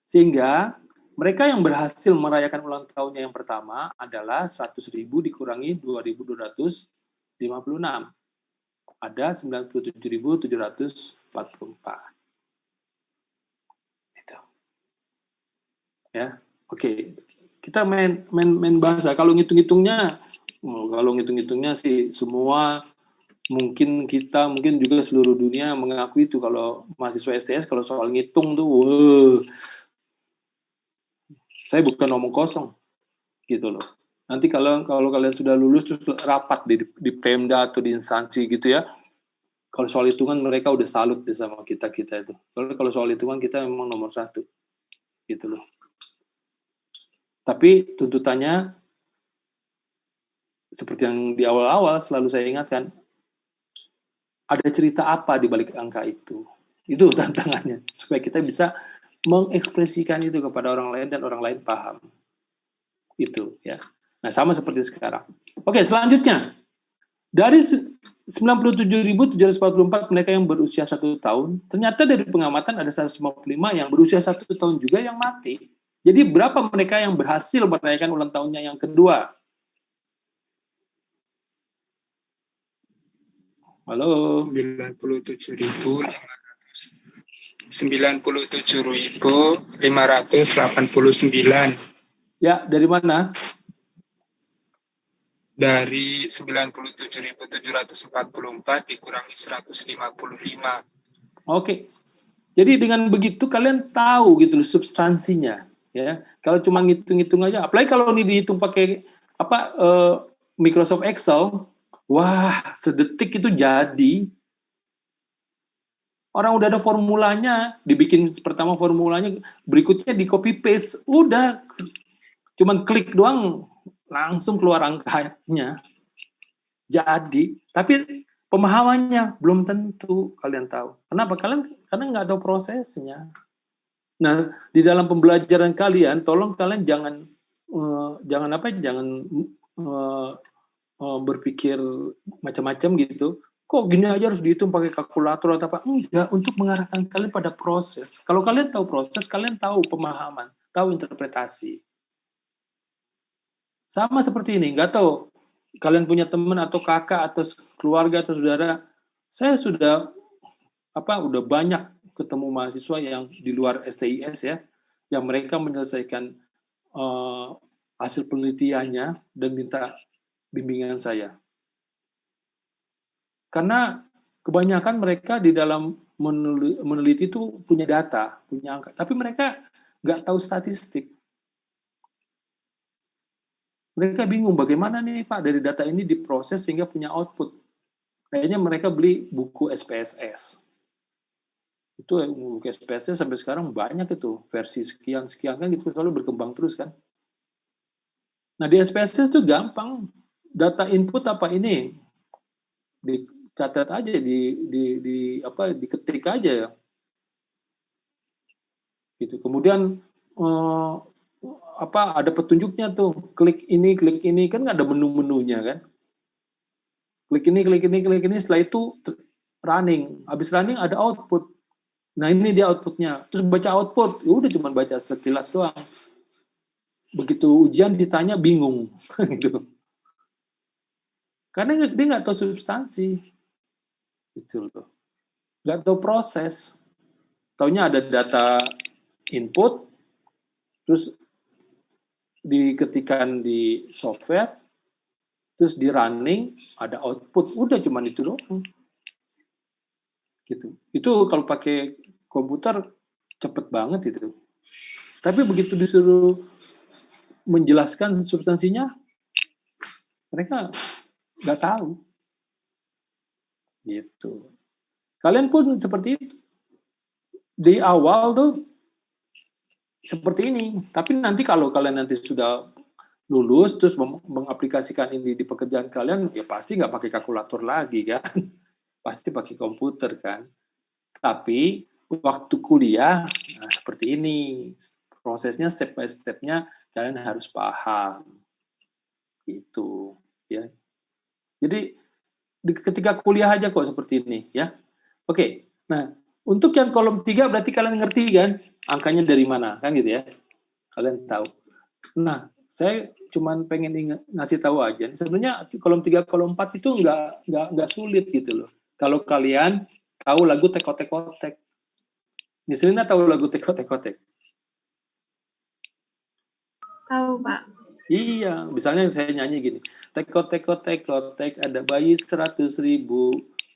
Sehingga mereka yang berhasil merayakan ulang tahunnya yang pertama adalah 100.000 dikurangi 2.256. Ada 97.744. Itu. Ya, oke. Kita main bahasa. Kalau ngitung-ngitungnya sih semua mungkin juga seluruh dunia mengakui itu kalau mahasiswa STS kalau soal ngitung tuh, saya bukan omong kosong gitu loh. Nanti kalau kalian sudah lulus terus rapat di Pemda atau di instansi gitu ya, kalau soal hitungan mereka udah salut deh sama kita itu. Kalau soal hitungan kita memang nomor 1 gitu loh. Tapi tuntutannya seperti yang di awal-awal selalu saya ingatkan, ada cerita apa di balik angka itu. Itu tantangannya, supaya kita bisa mengekspresikan itu kepada orang lain dan orang lain paham. Itu ya. Nah, sama seperti sekarang. Oke, selanjutnya. Dari 97.744 mereka yang berusia 1 tahun, ternyata dari pengamatan ada 155 yang berusia 1 tahun juga yang mati. Jadi berapa mereka yang berhasil merayakan ulang tahunnya yang kedua? Halo. 97.589. Ya, dari mana? Dari 97.744 dikurangi 155. Oke. Jadi dengan begitu kalian tahu gitu loh substansinya, ya. Kalau cuma ngitung-ngitung aja, apalagi kalau ini dihitung pakai Microsoft Excel, wah, sedetik itu jadi. Orang udah ada formulanya, dibikin pertama formulanya, berikutnya di copy paste, udah cuman klik doang langsung keluar angkanya. Jadi, tapi pemahamannya belum tentu kalian tahu. Kenapa? Karena nggak tahu prosesnya. Nah, di dalam pembelajaran kalian, tolong kalian jangan berpikir macam-macam gitu. Kok gini aja harus dihitung pakai kalkulator atau apa? Enggak, untuk mengarahkan kalian pada proses. Kalau kalian tahu proses, kalian tahu pemahaman, tahu interpretasi. Sama seperti ini, nggak tahu kalian punya teman atau kakak atau keluarga atau saudara, saya sudah udah banyak ketemu mahasiswa yang di luar STIS ya, yang mereka menyelesaikan hasil penelitiannya dan minta bimbingan saya. Karena kebanyakan mereka di dalam meneliti itu punya data, punya angka, tapi mereka nggak tahu statistik. Mereka bingung bagaimana nih Pak dari data ini diproses sehingga punya output. Kayaknya mereka beli buku SPSS. Itu buku SPSS sampai sekarang banyak itu, versi sekian kan gitu, selalu berkembang terus kan. Nah di SPSS itu gampang, data input apa ini, dicatat aja, diketik aja ya. Gitu. Kemudian ada petunjuknya tuh, klik ini kan nggak ada menu-menunya kan. Klik ini, setelah itu running. Habis running ada output. Nah ini dia outputnya. Terus baca output, ya udah cuma baca sekilas doang. Begitu ujian ditanya bingung, gitu. Karena dia nggak tahu substansi, gitu loh. Nggak tahu proses. Taunya ada data input, terus diketikkan di software, terus di running ada output, udah cuma itu doang. Gitu. Itu kalau pakai komputer cepet banget itu. Tapi begitu disuruh menjelaskan substansinya, mereka nggak tahu. Gitu. Kalian pun seperti itu. Di awal tuh seperti ini. Tapi nanti kalau kalian nanti sudah lulus terus mengaplikasikan ini di pekerjaan kalian, ya pasti nggak pakai kalkulator lagi kan. Pasti pakai komputer kan. Tapi waktu kuliah, nah seperti ini. Prosesnya step by step-nya kalian harus paham. Gitu. Ya. Jadi ketika kuliah aja kok seperti ini. Ya. Oke. Nah, untuk yang kolom 3 berarti kalian ngerti kan? Angkanya dari mana, kan gitu ya. Kalian tahu. Nah, saya cuman pengen ngasih tahu aja. Sebenarnya kolom 3, kolom 4 itu nggak sulit gitu loh. Kalau kalian tahu lagu Teko-Teko-Tek. Nisrina tahu lagu Teko-Teko-Tek? Tahu, Pak. Iya, misalnya saya nyanyi gini, teko, ada bayi 100.000,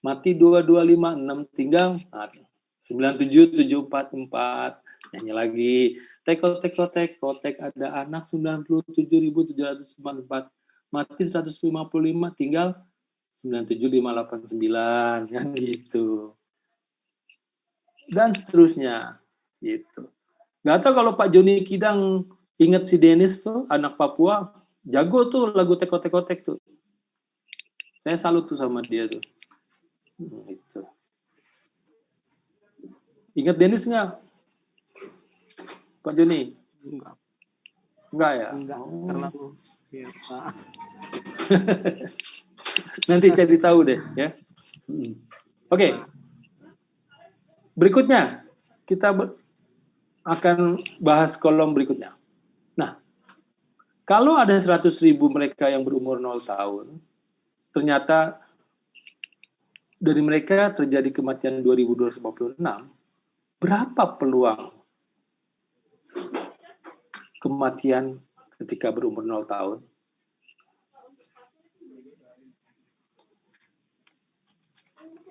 mati 2256, tinggal 97744, nyanyi lagi, teko, ada anak 97.744, mati 155, tinggal 97589, kan gitu. Dan seterusnya, gitu. Nggak tahu kalau Pak Joni Kidang ingat si Dennis tuh, anak Papua, jago tuh lagu teko tuh. Saya salut tuh sama dia tuh. Gitu. Ingat Dennis nggak? Pak Joni? Enggak ya? Enggak, terlalu ya, Pak. Nanti cari tahu deh ya. Oke. Berikutnya kita akan bahas kolom berikutnya. Nah, kalau ada 100.000 mereka yang berumur 0 tahun, ternyata dari mereka terjadi kematian 2.256, berapa peluang kematian ketika berumur 0 tahun?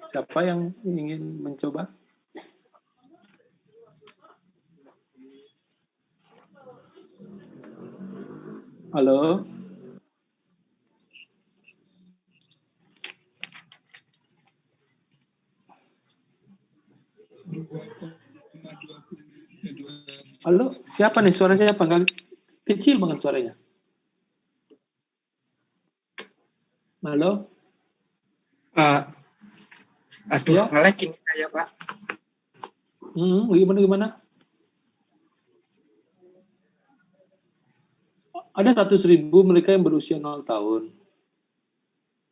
Siapa yang ingin mencoba? Halo? Halo, siapa nih suaranya? Siapa? Nggak kecil banget suaranya. Halo? Aduh, Ya. nge-lag ini kayak Pak. Gimana? Ada 100.000 mereka yang berusia 0 tahun.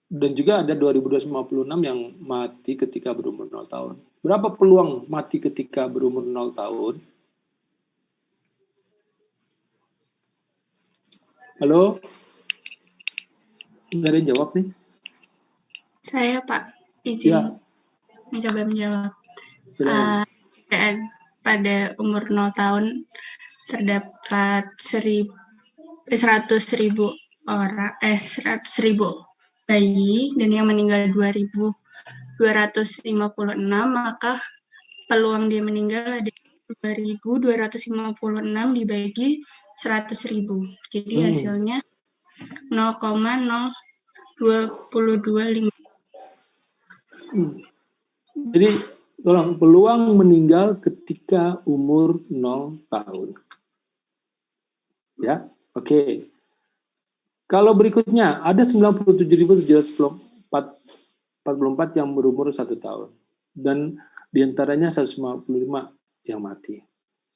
Dan juga ada 2.256 yang mati ketika berumur 0 tahun. Berapa peluang mati ketika berumur 0 tahun? Halo? Nggak ada yang jawab nih? Saya Pak, izin Ya. mencoba menjawab. Silakan. Dan pada umur 0 tahun terdapat 100.000 orang, 100.000 bayi, dan yang meninggal 2.256, maka peluang dia meninggal ada 2.256 dibagi 100.000. Jadi hasilnya 0,0225. Jadi tolong, peluang meninggal ketika umur 0 tahun. Ya, oke. Kalau berikutnya, ada 97.744 yang berumur 1 tahun. Dan diantaranya 155 yang mati.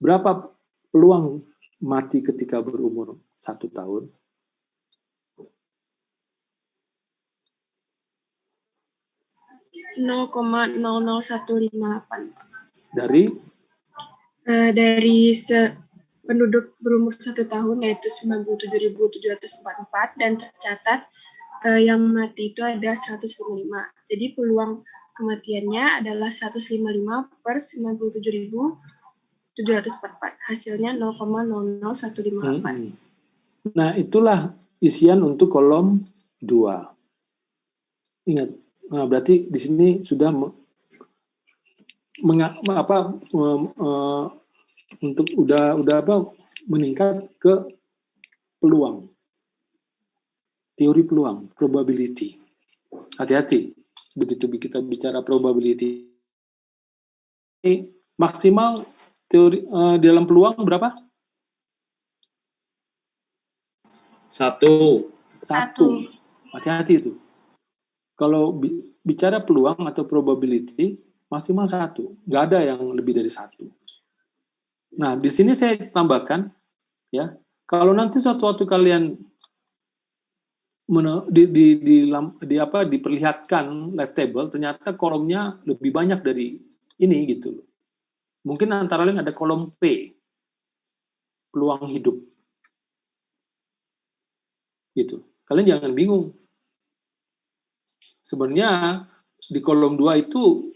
Berapa peluang mati ketika berumur 1 tahun? Dari Penduduk berumur 1 tahun yaitu 97.744, dan tercatat yang mati itu ada 155. Jadi peluang kematiannya adalah 155 per 97.744. Hasilnya 0,00158. Nah, itulah isian untuk kolom 2. Ingat, berarti di sini sudah untuk udah meningkat ke peluang, teori peluang, probability. Hati-hati begitu kita bicara probability. Maksimal teori dalam peluang berapa? 1. Hati-hati itu. Kalau bicara peluang atau probability, maksimal 1. Nggak ada yang lebih dari 1. Nah, di sini saya tambahkan, ya, kalau nanti suatu waktu kalian diperlihatkan live table, ternyata kolomnya lebih banyak dari ini gitu. Mungkin antara lain ada kolom P, peluang hidup, gitu. Kalian jangan bingung. Sebenarnya di kolom 2 itu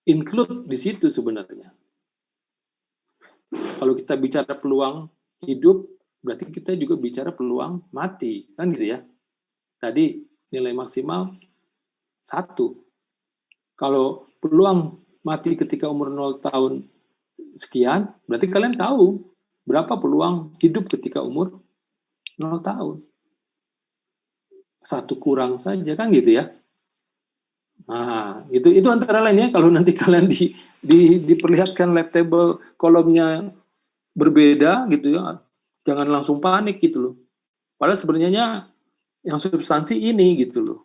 include di situ sebenarnya. Kalau kita bicara peluang hidup, berarti kita juga bicara peluang mati, kan gitu ya. Tadi nilai maksimal 1. Kalau peluang mati ketika umur 0 tahun sekian, berarti kalian tahu berapa peluang hidup ketika umur 0 tahun. 1 kurang saja, kan gitu ya. Nah, itu antara lainnya kalau nanti kalian diperlihatkan lab table kolomnya berbeda gitu ya, jangan langsung panik gitu loh. Padahal sebenarnya yang substansi ini gitu loh.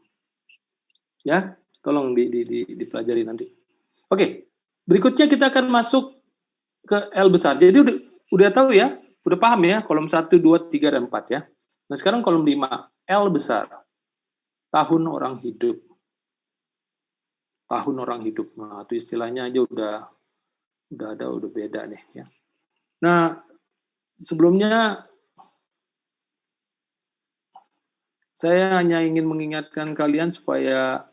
Ya, tolong dipelajari nanti. Oke, berikutnya kita akan masuk ke L besar. Jadi udah tahu ya, udah paham ya, kolom 1, 2, 3, dan 4 ya. Nah sekarang kolom 5, L besar. Tahun orang hidup. Tahun orang hidup. Nah, itu istilahnya aja udah beda nih ya. Nah, sebelumnya saya hanya ingin mengingatkan kalian supaya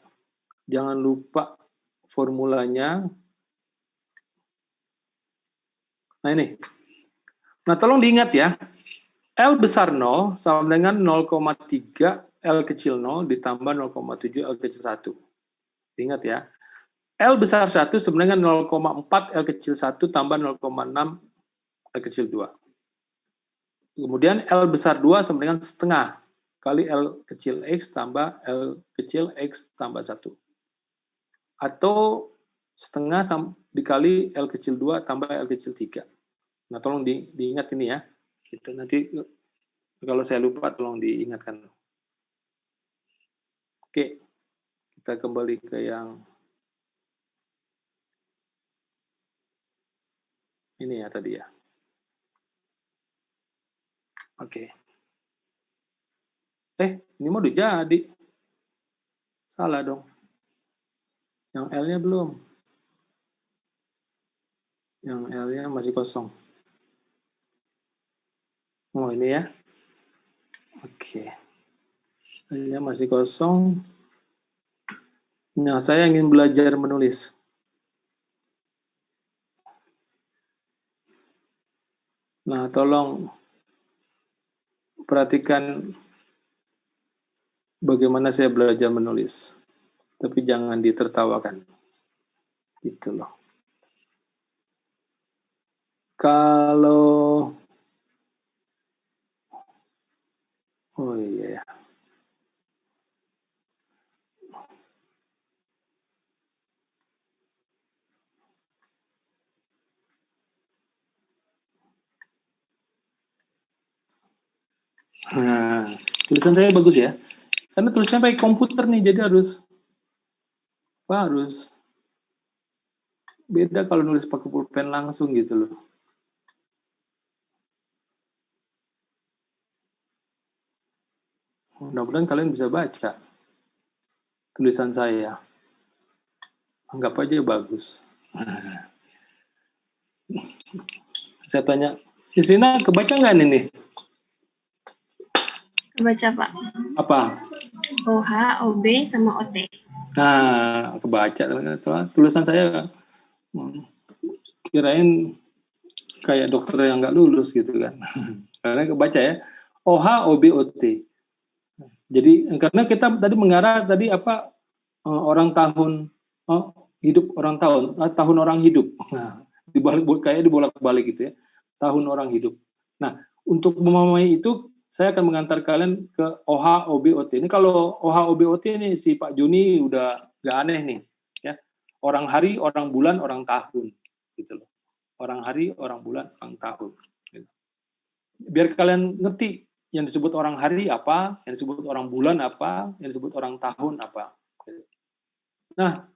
jangan lupa formulanya. Nah ini. Nah, tolong diingat ya. L besar 0 sama dengan 0,3 L kecil 0 ditambah 0,7 L kecil 1. Ingat ya. L besar 1 sama dengan 0,4 L kecil 1 tambah 0,6 L kecil 2. Kemudian L besar 2 sama dengan setengah kali L kecil X tambah L kecil X tambah 1. Atau setengah dikali L kecil 2 tambah L kecil 3. Nah, tolong diingat ini ya. Gitu. Nanti kalau saya lupa tolong diingatkan. Oke, kita kembali ke yang ini ya tadi ya. Oke. Ini mau udah jadi. Salah dong. Yang L-nya belum. Yang L-nya masih kosong. Oh, ini ya. Oke. L-nya masih kosong. Nah, saya ingin belajar menulis. Nah, tolong perhatikan bagaimana saya belajar menulis. Tapi jangan ditertawakan. Gitu loh. Kalau oh iya. Nah, tulisan saya bagus ya. Karena tulisannya pakai komputer nih, jadi harus beda kalau nulis pakai pulpen langsung gitu loh. Mudah-mudahan kalian bisa baca tulisan saya. Anggap aja bagus. Saya tanya, Isrina kebaca nggak ini? Kebaca, Pak. Apa? OH, OB, sama OT. Nah, kebaca. Tulisan saya kirain kayak dokter yang nggak lulus gitu kan. Karena kebaca ya. OH, OB, OT. Jadi karena kita tadi mengarah tadi apa orang tahun hidup orang tahun orang hidup. Nah, dibolak-balik gitu ya. Tahun orang hidup. Nah, untuk memahami itu saya akan mengantar kalian ke OH, OB, OT. Ini kalau OH, OB, OT ini si Pak Juni udah nggak aneh nih, ya. Orang hari, orang bulan, orang tahun, gitu loh. Orang hari, orang bulan, orang tahun. Gitu. Biar kalian ngerti yang disebut orang hari apa, yang disebut orang bulan apa, yang disebut orang tahun apa. Nah,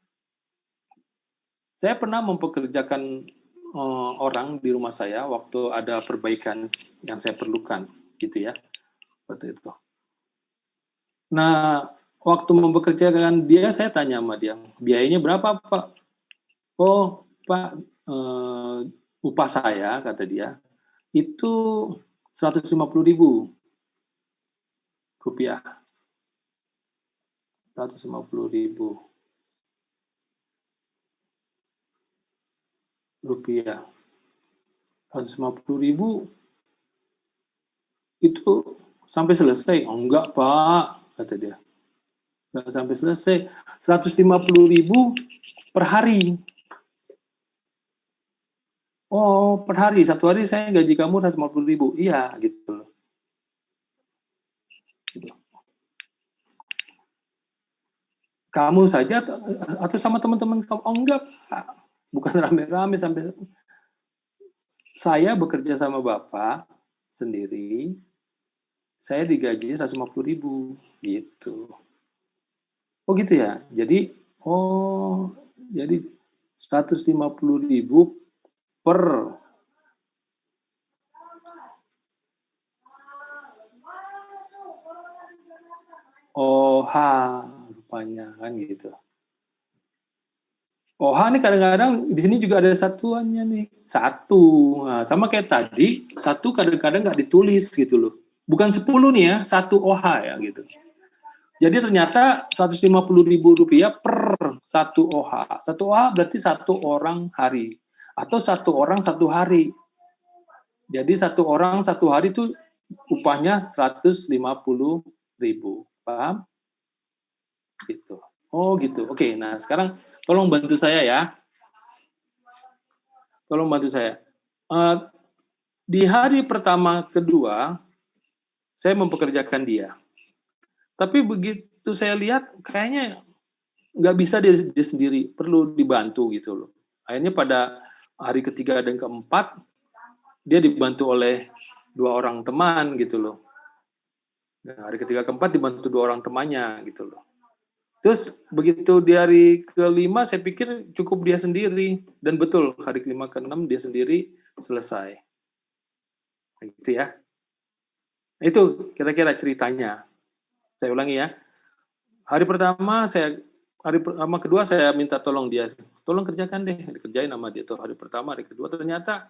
saya pernah mempekerjakan orang di rumah saya waktu ada perbaikan yang saya perlukan, gitu ya, seperti itu. Nah, waktu mempekerjakan dia, saya tanya sama dia, biayanya berapa, Pak? Oh, Pak, upah saya, kata dia, itu 150.000 rupiah. 150.000 rupiah. 150.000 itu sampai selesai. Oh, enggak, Pak, kata dia. Enggak sampai selesai. 150.000 per hari. Oh, per hari. Satu hari saya gaji kamu 150.000. Iya, gitu. Kamu saja atau sama teman-teman kamu? Oh, enggak, Pak. Bukan rame-rame sampai. Saya bekerja sama Bapak sendiri, saya digaji 150.000 gitu. Oh gitu ya. Jadi 150.000 per OH rupanya kan gitu. OH ini kadang-kadang di sini juga ada satuannya nih. Satu. Nah, sama kayak tadi, satu kadang-kadang nggak ditulis gitu loh. Bukan 10 nih ya, satu OH ya gitu. Jadi ternyata 150.000 rupiah per satu OH. Satu OH berarti satu orang hari. Atau satu orang satu hari. Jadi satu orang satu hari itu upahnya 150.000. Paham? Gitu. Oh gitu. Oke, nah sekarang tolong bantu saya ya. Tolong bantu saya. Di hari pertama kedua, saya mempekerjakan dia. Tapi begitu saya lihat, kayaknya nggak bisa dia sendiri, perlu dibantu gitu loh. Akhirnya pada hari ketiga dan keempat, dia dibantu oleh 2 orang teman gitu loh. Nah, hari ketiga keempat dibantu 2 orang temannya gitu loh. Terus begitu di hari kelima saya pikir cukup dia sendiri, dan betul hari kelima keenam dia sendiri selesai. Gitu ya. Itu kira-kira ceritanya. Saya ulangi ya. Hari pertama kedua saya minta tolong dia, tolong kerjakan deh, dikerjain sama dia tuh hari pertama, hari kedua ternyata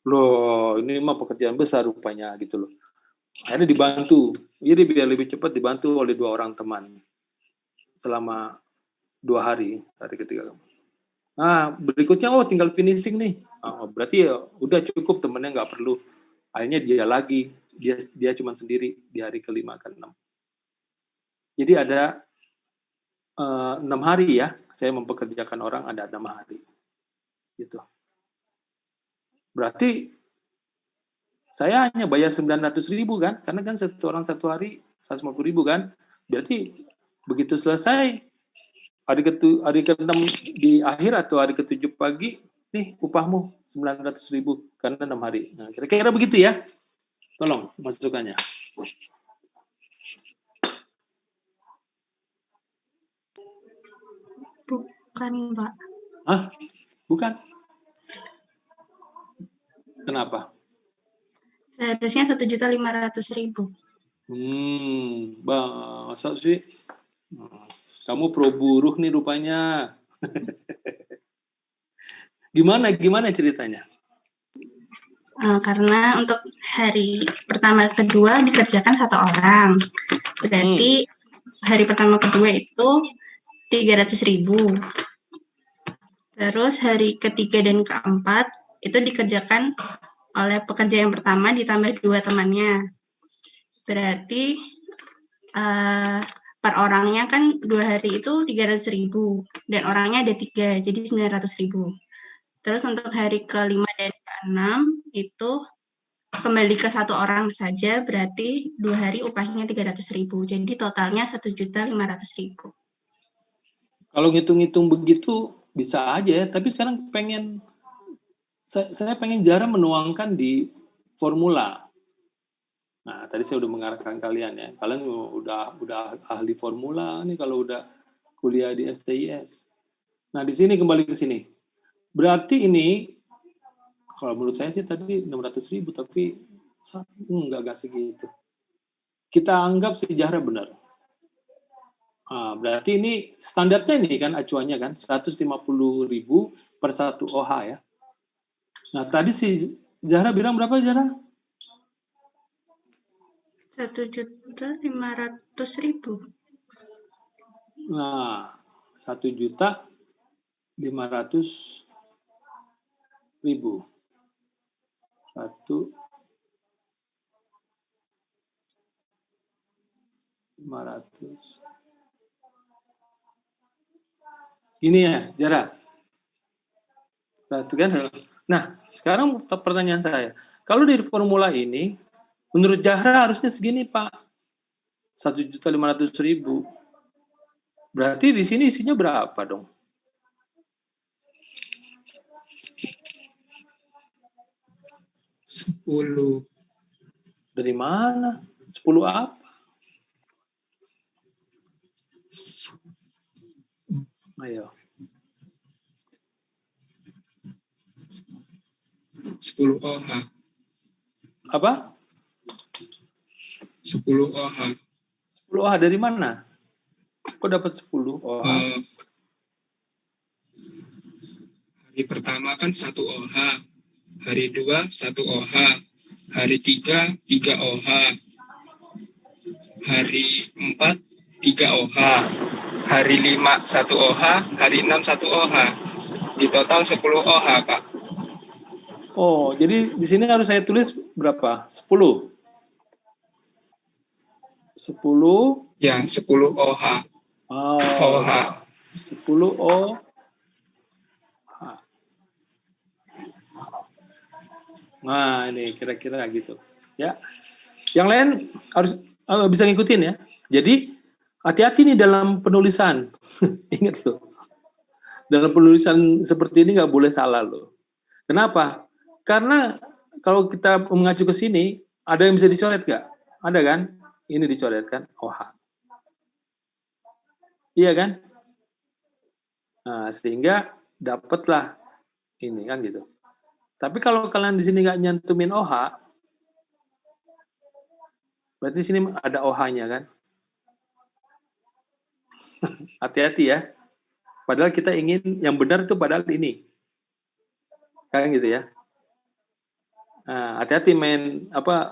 loh ini mah pekerjaan besar rupanya gitu loh. Akhirnya dibantu, jadi biar lebih cepat dibantu oleh 2 orang teman selama 2 hari, hari ketiga. Nah berikutnya tinggal finishing nih, berarti ya udah cukup temennya nggak perlu. Akhirnya dia cuma sendiri di hari kelima ke 6. Jadi ada 6 hari ya, saya mempekerjakan orang ada 6 hari. Gitu. Berarti saya hanya bayar 900.000 kan, karena kan satu orang satu hari 150.000 kan. Berarti begitu selesai hari ke-6 di akhir atau hari ke-7 pagi, nih upahmu 900.000 karena 6 hari. Nah, kira-kira begitu ya. Tolong masukannya. Bukan, Pak. Hah? Bukan? Kenapa? Seharusnya 1.500.000. Masa sih? Kamu pro buruh nih rupanya. Gimana ceritanya? Karena untuk hari pertama kedua dikerjakan 1 orang. Berarti hari pertama kedua itu 300.000. Terus hari ketiga dan keempat itu dikerjakan oleh pekerja yang pertama ditambah 2 temannya. Berarti per orangnya kan 2 hari itu 300.000 dan orangnya ada 3, jadi 900.000. Terus untuk hari ke-5 dan ke-6 itu kembali ke 1 orang saja, berarti 2 hari upahnya 300.000. Jadi totalnya 1.500.000. Kalau ngitung-ngitung begitu bisa aja ya, tapi sekarang saya pengen jarang menuangkan di formula. Nah, tadi saya udah mengarahkan kalian ya. Kalian udah ahli formula nih kalau udah kuliah di STIS. Nah, di sini kembali ke sini. Berarti ini kalau menurut saya sih tadi 600.000, tapi enggak segitu. Kita anggap sejarah benar. Berarti ini standarnya ini kan acuannya kan 150.000 per 1 OH ya. Nah, tadi si Zahra bilang berapa, Zahra? 1.500.000. Nah, 1.500.000. 500. Ini ya, Jara. Perhatikan. Nah, sekarang pertanyaan saya. Kalau dari formula ini, menurut Zahra harusnya segini, Pak. 1.500.000. Berarti di sini isinya berapa dong? 10. Dari mana? 10 apa? Ayo. 10 OH. Apa? 10 OH. 10 OH dari mana? Kok dapat 10 OH? Hari pertama kan 1 OH. Hari 2, 1 OH. Hari 3, 3 OH. Hari 4, 3 OH. Hari 5, 1 OH. Hari 6, 1 OH. Di total 10 OH, Pak. Oh, jadi di sini harus saya tulis berapa? 10? 10? Ya, 10 OH. Oh, OH. 10 OH. Nah, ini kira-kira gitu. Ya. Yang lain harus bisa ngikutin ya. Jadi, hati-hati nih dalam penulisan. Ingat loh. Dalam penulisan seperti ini nggak boleh salah loh. Kenapa? Karena kalau kita mengacu ke sini, ada yang bisa dicoret nggak? Ada kan? Ini dicoret kan? OH. Iya kan? Nah, sehingga dapatlah ini kan gitu. Tapi kalau kalian di sini nggak nyantumin OH, berarti di sini ada OH-nya kan? Hati-hati ya. Padahal kita ingin yang benar itu padahal ini. Kayak gitu ya. Nah, hati-hati main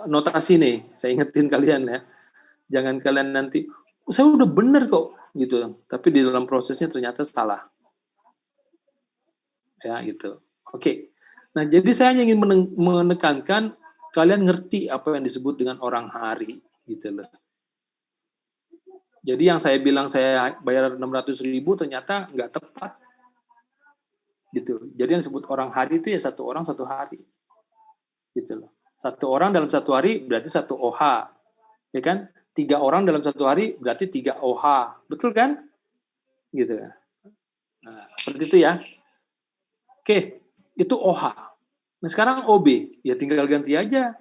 notasi nih. Saya ingetin kalian ya. Jangan kalian nanti, saya udah benar kok gitu. Tapi di dalam prosesnya ternyata salah. Ya gitu. Oke. Nah, jadi saya hanya ingin menekankan kalian ngerti apa yang disebut dengan orang hari gitu loh. Jadi yang saya bilang saya bayar 600.000 ternyata nggak tepat. Gitu. Jadi yang disebut orang hari itu ya 1 orang 1 hari. Gitu loh. 1 orang dalam 1 hari berarti 1 OH. Ya kan? 3 orang dalam 1 hari berarti 3 OH. Betul kan? Gitu. Nah, seperti itu ya. Oke, itu OH. Nah, sekarang OB, ya tinggal ganti aja.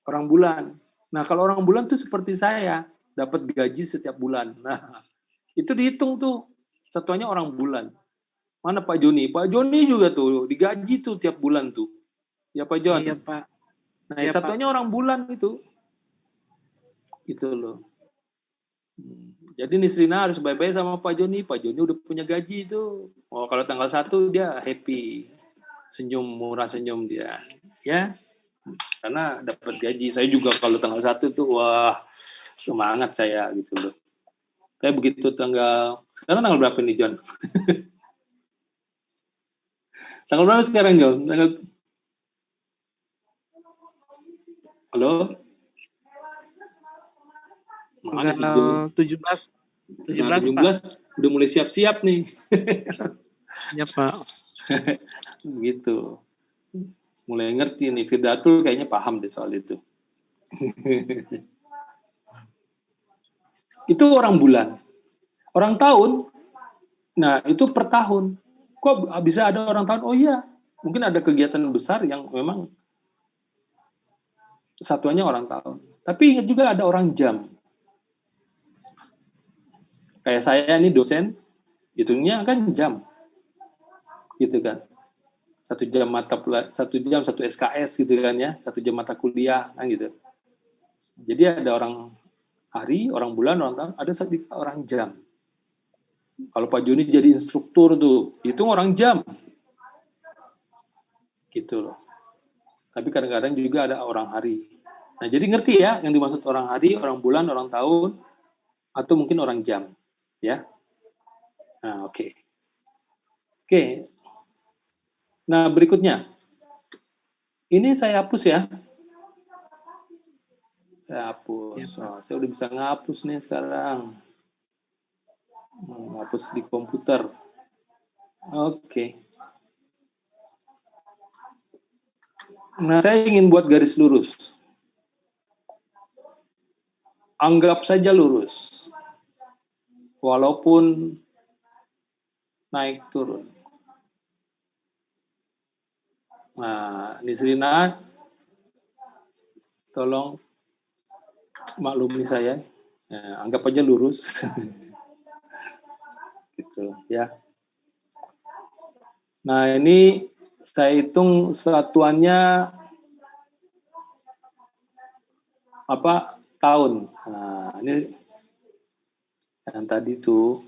Orang bulan. Nah, kalau orang bulan tuh seperti saya, dapat gaji setiap bulan. Nah, itu dihitung tuh. Satuannya orang bulan. Mana Pak Joni? Pak Joni juga tuh, digaji tuh tiap bulan tuh. Ya Pak Jon? Iya Pak. Nah, Iya, satuannya Pak. orang bulan itu. Gitu loh. Jadi Nisrina harus bye-bye sama Pak Joni. Pak Joni udah punya gaji itu. Oh, kalau tanggal 1 dia happy. Senyum, murah senyum dia. Ya. Karena dapat gaji. Saya juga kalau tanggal 1 tuh wah, semangat saya gitu loh. Kayak begitu sekarang tanggal berapa nih, John? Tanggal berapa sekarang, John? Halo? Mana sih, John? 17. 17, Pak. Udah mulai siap-siap nih. Iya, Pak. Begitu. Mulai ngerti nih, Firdatul kayaknya paham deh soal itu. Itu orang bulan. Orang tahun, nah itu per tahun. Kok bisa ada orang tahun? Oh iya, mungkin ada kegiatan besar yang memang satuannya orang tahun. Tapi ingat juga ada orang jam. Kayak saya ini dosen, hitungnya kan jam. Gitu kan. 1 jam 1 SKS gitu kan ya, 1 jam mata kuliah kan gitu. Jadi ada orang hari, orang bulan, orang tahun, ada orang jam. Kalau Pak Joni jadi instruktur tuh, itu orang jam. Gitu loh. Tapi kadang-kadang juga ada orang hari. Nah, jadi ngerti ya yang dimaksud orang hari, orang bulan, orang tahun, atau mungkin orang jam. Ya. Nah, oke. Oke. Nah, berikutnya. Ini saya hapus ya. Saya hapus. Saya udah bisa ngapus nih sekarang. Hapus di komputer. Oke. Nah, saya ingin buat garis lurus. Anggap saja lurus. Walaupun naik turun. Nah, Nisrina, tolong maklumi saya. Nah, anggap aja lurus. Gitu ya. Nah, ini saya hitung satuannya apa? Tahun. Nah, ini yang tadi tuh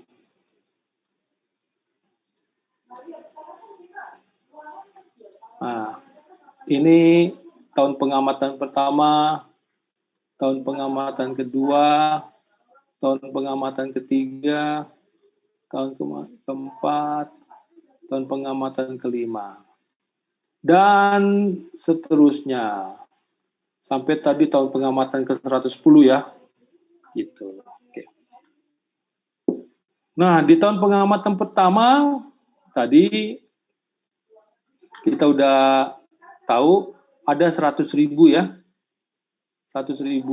nah, ini tahun pengamatan pertama, tahun pengamatan kedua, tahun pengamatan ketiga, tahun keempat, tahun pengamatan kelima, dan seterusnya. Sampai tadi tahun pengamatan ke-110 ya. Gitu. Oke. Nah, di tahun pengamatan pertama, tadi kita udah tahu ada 100.000 ya. 100.000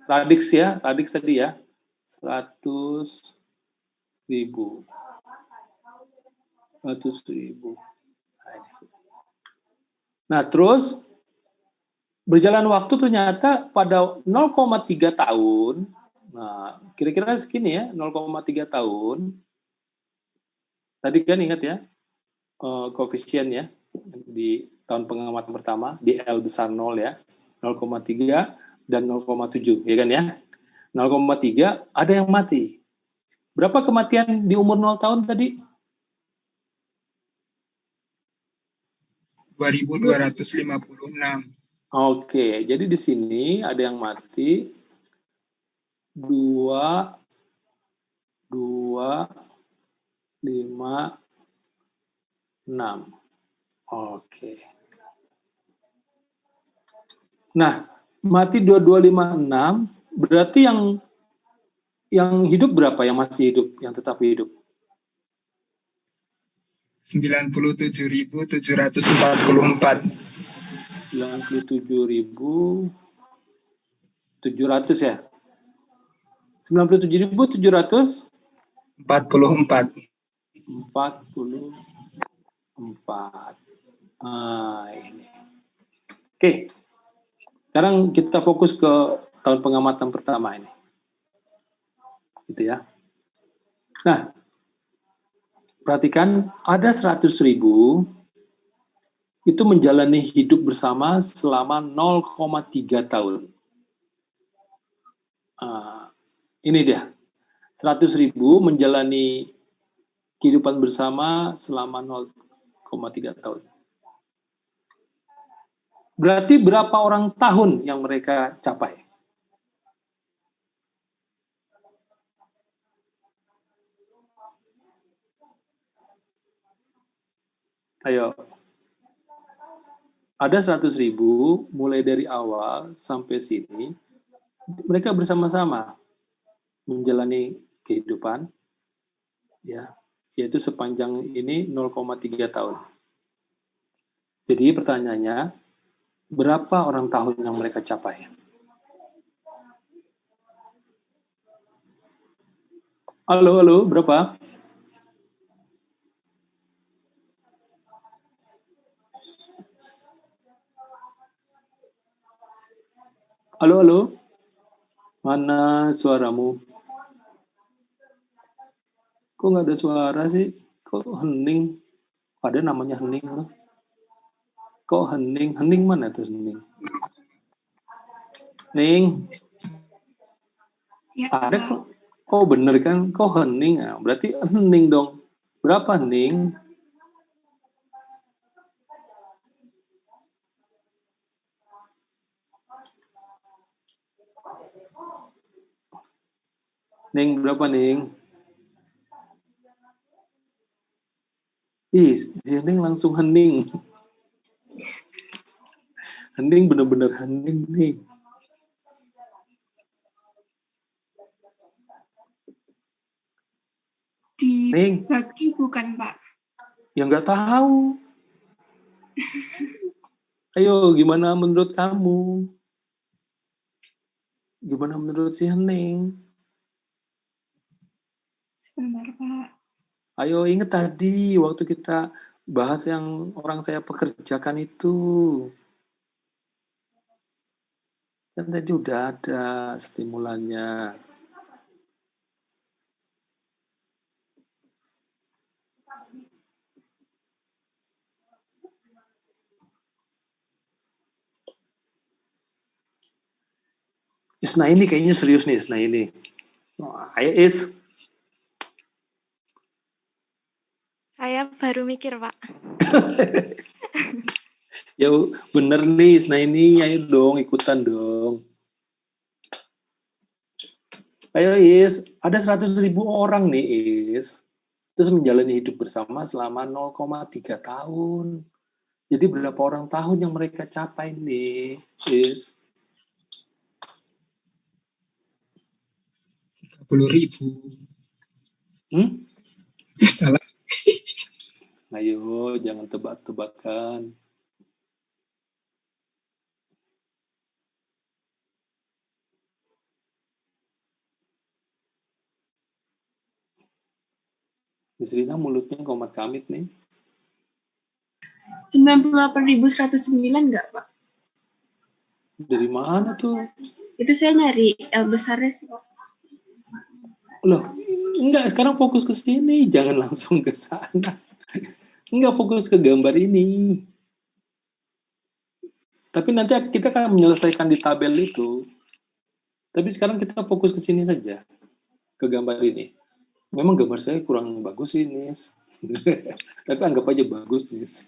radix ya, radix tadi ya. 100.000. 100.000. Nah, terus berjalan waktu ternyata pada 0,3 tahun, nah kira-kira segini ya, 0,3 tahun. Tadi kan ingat ya, koefisien ya, di tahun pengamatan pertama, di L besar 0 ya, 0,3 dan 0,7, ya kan ya. 0,3 ada yang mati. Berapa kematian di umur 0 tahun tadi? 2.256. Oke, jadi di sini ada yang mati 2, 5, 6. Oke. Nah, mati 2, 5, 6, berarti yang hidup berapa, yang masih hidup, yang tetap hidup? 97.744. 97.700 ya? 97.744. 44. Ini. Oke. Sekarang kita fokus ke tahun pengamatan pertama ini. Gitu ya. Nah, perhatikan ada 100.000 itu menjalani hidup bersama selama 0,3 tahun. Ini dia. 100.000 menjalani kehidupan bersama selama 0,3 tahun. Berarti berapa orang tahun yang mereka capai? Ayo. Ada 100.000 mulai dari awal sampai sini, mereka bersama-sama menjalani kehidupan, ya, yaitu sepanjang ini 0,3 tahun. Jadi pertanyaannya, berapa orang tahun yang mereka capai? Halo, berapa? Halo, mana suaramu? Kok nggak ada suara sih? Kok hening? Ada namanya hening loh. Kok hening? Hening mana tuh hening? Ning? Ya, ada kok? Oh bener kan? Kok hening? Nah, berarti hening dong. Berapa hening? Ning berapa Ning? Ih, si Ning langsung hening. Hening bener-bener hening nih. Ning, Bakti bukan, Pak. ya nggak tahu. Ayo, gimana menurut kamu? Gimana menurut si Hening? Sebentar, Pak. Ayo, ingat tadi waktu kita bahas yang orang saya pekerjakan itu. Kan tadi udah ada stimulannya. Isna ini kayaknya serius nih, Isna ini. Ayo Is. Saya baru mikir, Pak. Ya bener nih Isna ini, ayo dong ikutan dong. Ayo Is, ada 100.000 orang nih Is. Terus menjalani hidup bersama selama 0,3 tahun. Jadi berapa orang tahun yang mereka capai nih Is? 30.000. Salah. Ayo, jangan tebak-tebakan. Miss Rina mulutnya komat kamit nih. 98.109 nggak, Pak? Dari mana tuh? Itu saya nyari L besarnya sih, Pak. Loh, enggak, sekarang fokus ke sini. Jangan langsung ke sana. Enggak, fokus ke gambar ini. Tapi nanti kita akan menyelesaikan di tabel itu. Tapi sekarang kita fokus ke sini saja. Ke gambar ini. Memang gambar saya kurang bagus sih, Nis. Tapi anggap aja bagus, Nis.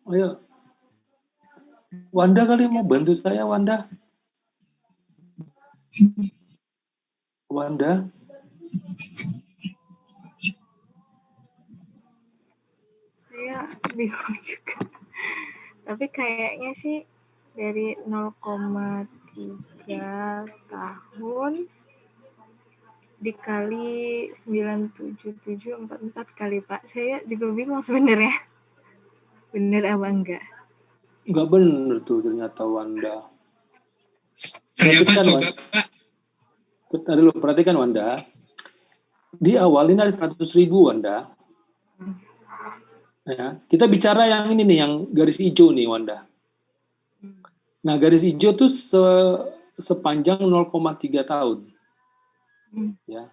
Ayo. Wanda kali mau bantu saya, Wanda. Wanda. Saya bingung juga. Tapi kayaknya sih dari 0,3 tahun dikali 97744 kali, Pak. Saya juga bingung sebenarnya. Bener apa enggak? Enggak bener tuh ternyata Wanda. Ternyata coba, Pak. Perhatikan Wanda. Di awal ini ada 100.000 Wanda. Ya, kita bicara yang ini nih, yang garis hijau nih Wanda. Nah, garis hijau tuh sepanjang 0,3 tahun. Ya.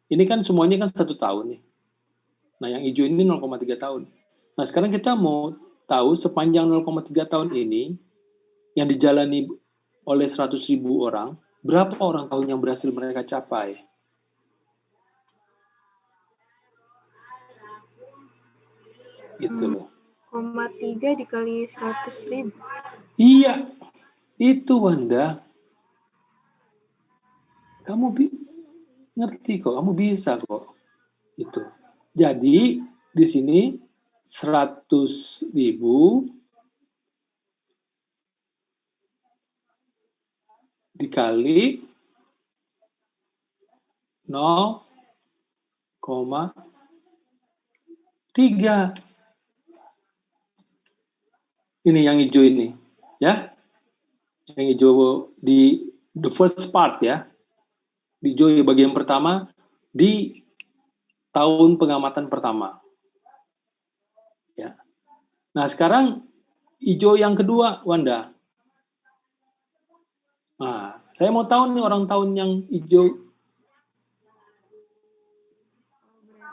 Ini kan semuanya kan 1 tahun nih. Nah, yang hijau ini 0,3 tahun. Nah, sekarang kita mau tahu sepanjang 0,3 tahun ini yang dijalani oleh 100.000 orang, berapa orang tahun yang berhasil mereka capai? Gitu loh. 0,3 dikali 100.000. Iya, itu Wanda. Kamu ngerti kok, kamu bisa kok. Itu. Jadi di sini 100.000 dikali 0,3. Ini yang hijau ini, ya. Yang hijau di the first part ya. Di hijau bagian pertama di tahun pengamatan pertama. Ya. Nah, sekarang hijau yang kedua, Wanda. Nah, saya mau tahu nih orang tahun yang hijau.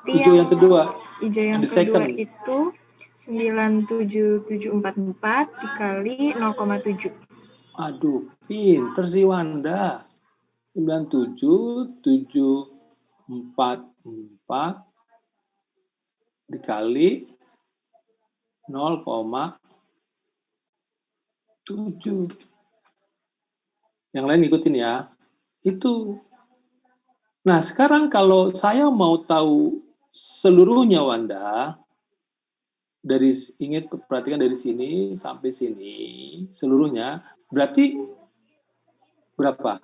Hijau yang kedua. Hijau yang the kedua second. itu 97744 dikali 0,7. Aduh, pinter sih Wanda. 97744 dikali 0,7. Yang lain ikutin ya. Itu. Nah, sekarang kalau saya mau tahu seluruhnya Wanda, ingat perhatikan dari sini sampai sini seluruhnya berarti berapa?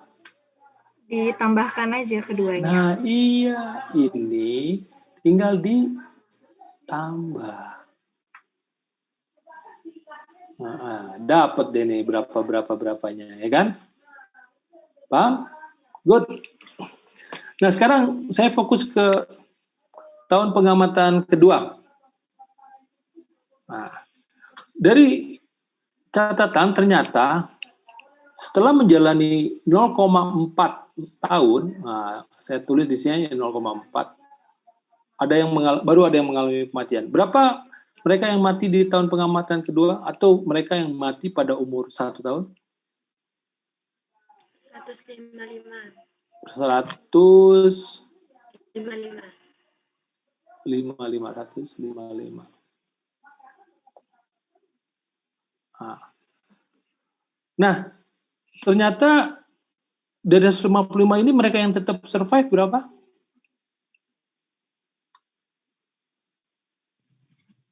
Ditambahkan aja keduanya. Nah, iya, ini tinggal ditambah. Nah, dapat deh nih berapanya, ya kan? Paham? Good. Nah, sekarang saya fokus ke tahun pengamatan kedua. Nah, dari catatan ternyata setelah menjalani 0,4 tahun, nah, saya tulis di sini 0,4, baru ada yang mengalami kematian. Berapa mereka yang mati di tahun pengamatan kedua atau mereka yang mati pada umur 1 tahun? 155. Nah, ternyata dari 155 ini mereka yang tetap survive berapa?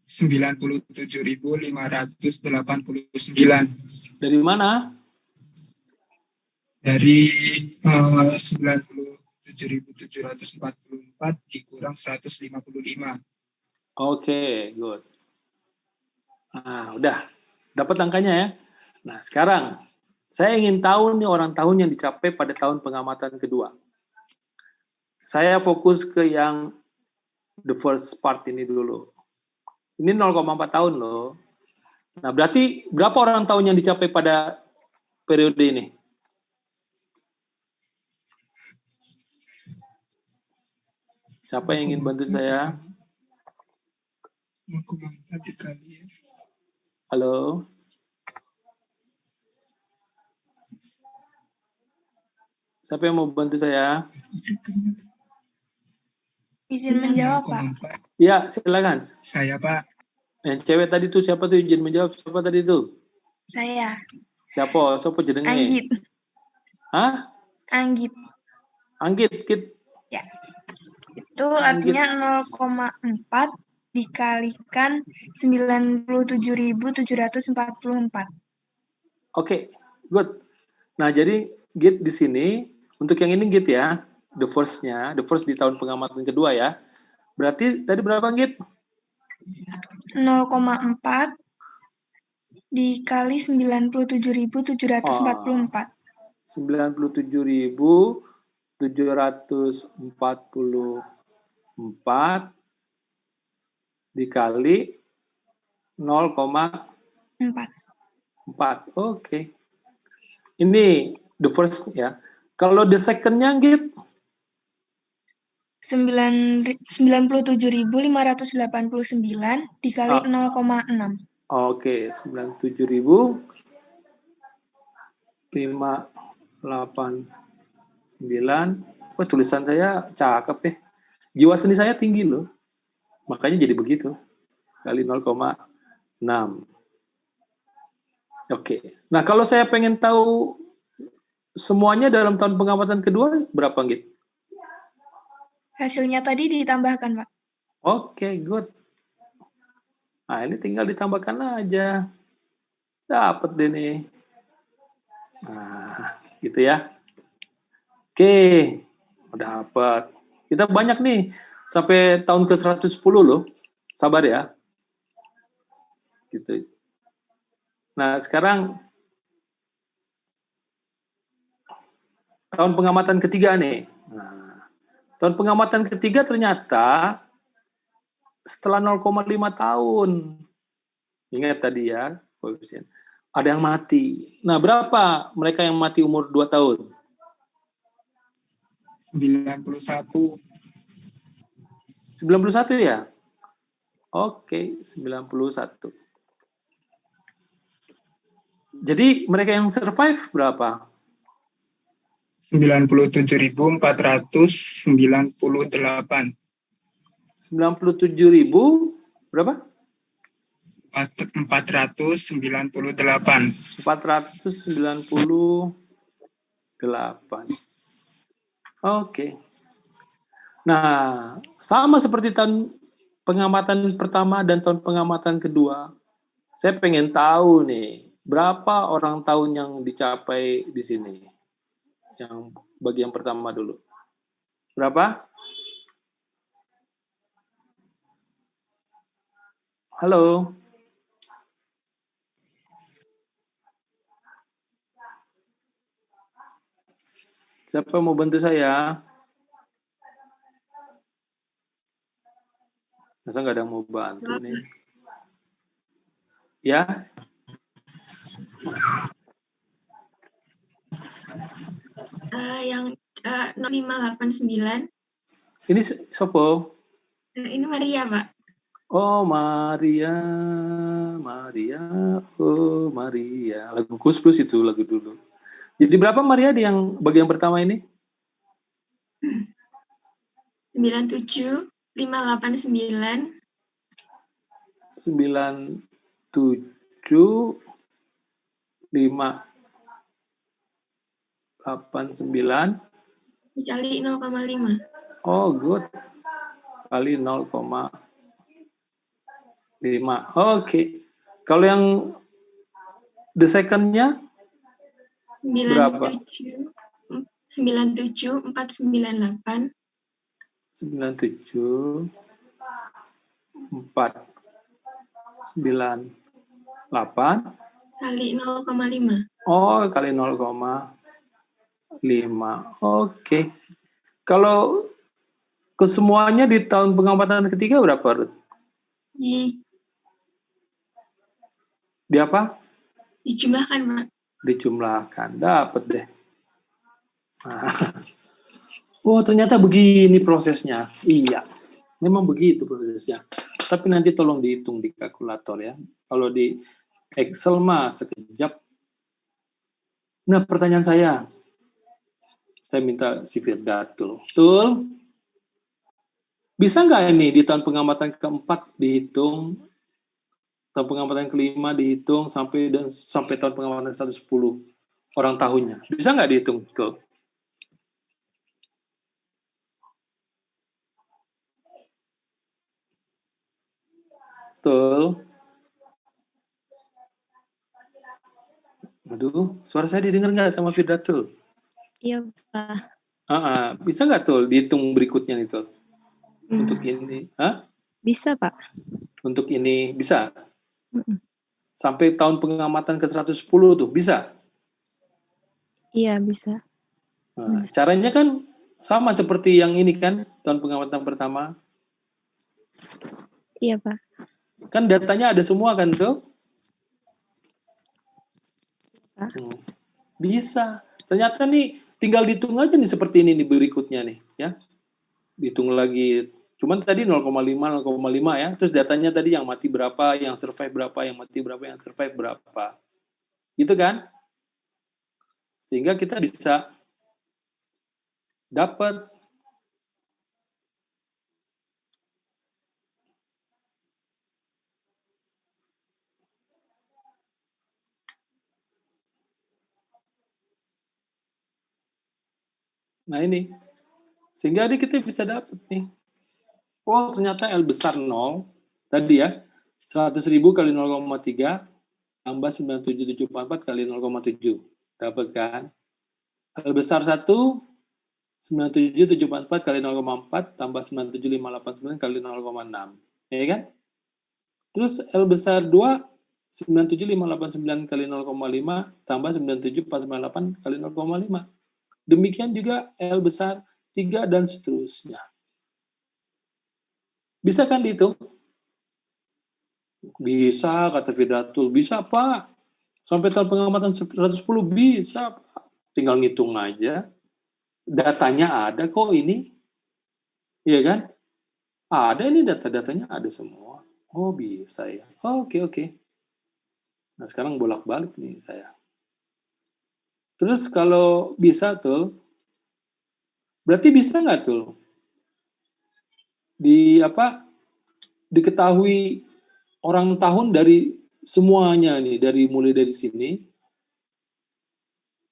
97.589. Dari mana? Dari 97.744 dikurang 155. Oke, good. Nah, udah. Dapat angkanya ya. Nah, sekarang saya ingin tahu nih orang tahun yang dicapai pada tahun pengamatan kedua. Saya fokus ke yang the first part ini dulu. Ini 0,4 tahun loh. Nah, berarti berapa orang tahun yang dicapai pada periode ini? Siapa yang ingin bantu saya? 0,4 dikali ya. Halo? Siapa yang mau bantu saya? Izin menjawab, Pak. Ya, silakan. Saya, Pak. Yang cewek tadi tuh siapa tuh izin menjawab? Siapa tadi tuh? Saya. Siapa? Siapa jenenge? Anggit. Hah? Anggit. Anggit, Kit. Ya. Itu artinya 0,4 dikalikan 97.744. Oke, good. Nah, jadi Git di sini, untuk yang ini Git ya, the first di tahun pengamatan kedua ya. Berarti tadi berapa Git? 0,4 dikali 97.744. 97.744 dikali 0,4. Oke. Ini the first ya. Kalau the second-nya Git? 97.589 dikali 0,6. Oke, 97.589. Wah, tulisan saya cakep ya. Jiwa seni saya tinggi loh. Makanya jadi begitu. Kali 0,6. Oke. Nah, kalau saya pengen tahu semuanya dalam tahun pengamatan kedua, berapa, Git? Hasilnya tadi ditambahkan, Pak. Oke, good. Nah, ini tinggal ditambahkan aja. Dapat deh nih. Nah, gitu ya. Oke, udah dapat. Kita banyak nih. Sampai tahun ke-110 loh. Sabar ya. Gitu. Nah, sekarang tahun pengamatan ketiga nih. Nah, tahun pengamatan ketiga ternyata setelah 0,5 tahun. Ingat tadi ya, koefisien. Ada yang mati. Nah, berapa mereka yang mati umur 2 tahun? 91. 91 ya? Oke, 91. Jadi mereka yang survive berapa? 97.498. 97.000 berapa? 498. 498. Oke. Nah, sama seperti tahun pengamatan pertama dan tahun pengamatan kedua, saya pengen tahu nih, berapa orang tahun yang dicapai di sini? Yang bagi yang pertama dulu. Berapa? Halo? Siapa mau bantu saya? Masa nggak ada yang mau bantu nih? Ya? Yang 0589. Ini Sopo? Ini Maria, Pak. Oh, Maria, Maria, oh Maria. Lagu Kus Plus itu lagu dulu. Jadi berapa Maria di yang bagian pertama ini? 97 589. 97 589 dikali 0,5. Oh, good. Kali 0,5. Oke. Kalau yang the second-nya berapa? 97 498. 97 498 kali 0,5. Oh, kali 0,5. Oke. Kalau kesemuanya di tahun pengamatan ketiga berapa, Ruth? Di apa? Dijumlahkan, Pak. Dijumlahkan. Dapat deh. Nah. Oh, ternyata begini prosesnya. Iya. Memang begitu prosesnya. Tapi nanti tolong dihitung di kalkulator ya. Kalau di Excel mah sekejap. Nah, pertanyaan saya minta si Firdatul. Betul? Bisa nggak ini di tahun pengamatan keempat dihitung, tahun pengamatan kelima dihitung sampai tahun pengamatan 110 orang tahunnya? Bisa nggak dihitung? Betul. Betul. Aduh, suara saya didengar nggak sama Firdatul? Iya, Pak. Bisa nggak tuh dihitung berikutnya nih tuh? Untuk ini, Bisa, Pak. Untuk ini bisa? Sampai tahun pengamatan ke 110 tuh, bisa? Iya, bisa. Nah, caranya kan sama seperti yang ini kan, tahun pengamatan pertama. Iya, Pak. Kan datanya ada semua kan tuh? Bisa. Ternyata nih tinggal dihitung aja nih seperti ini nih berikutnya nih ya. Dihitung lagi. Cuman tadi 0,5 ya. Terus datanya tadi yang mati berapa, yang survive berapa, yang mati berapa, yang survive berapa. Gitu kan? Sehingga kita bisa dapat nah ini. Sehingga kita bisa dapat nih. Oh, ternyata L besar 0 tadi ya. 100.000 kali 0,3 tambah 97744 kali 0,7. Dapat kan? L besar 1 97744 kali 0,4 tambah 97589 kali 0,6. Ya kan? Terus L besar 2 97589 kali 0,5 tambah 97498 kali 0,5. Demikian juga L besar 3 dan seterusnya. Bisa kan dihitung? Bisa, kata Firdatul. Bisa, Pak. Sampai tahun pengamatan 110 bisa, Pak. Tinggal ngitung aja. Datanya ada kok ini. Iya kan? Ada ini data-datanya ada semua. Oh, bisa ya. Oke. Nah, sekarang bolak-balik nih saya. Terus kalau bisa tuh, berarti bisa nggak tuh? Diketahui orang tahun dari semuanya nih, mulai dari sini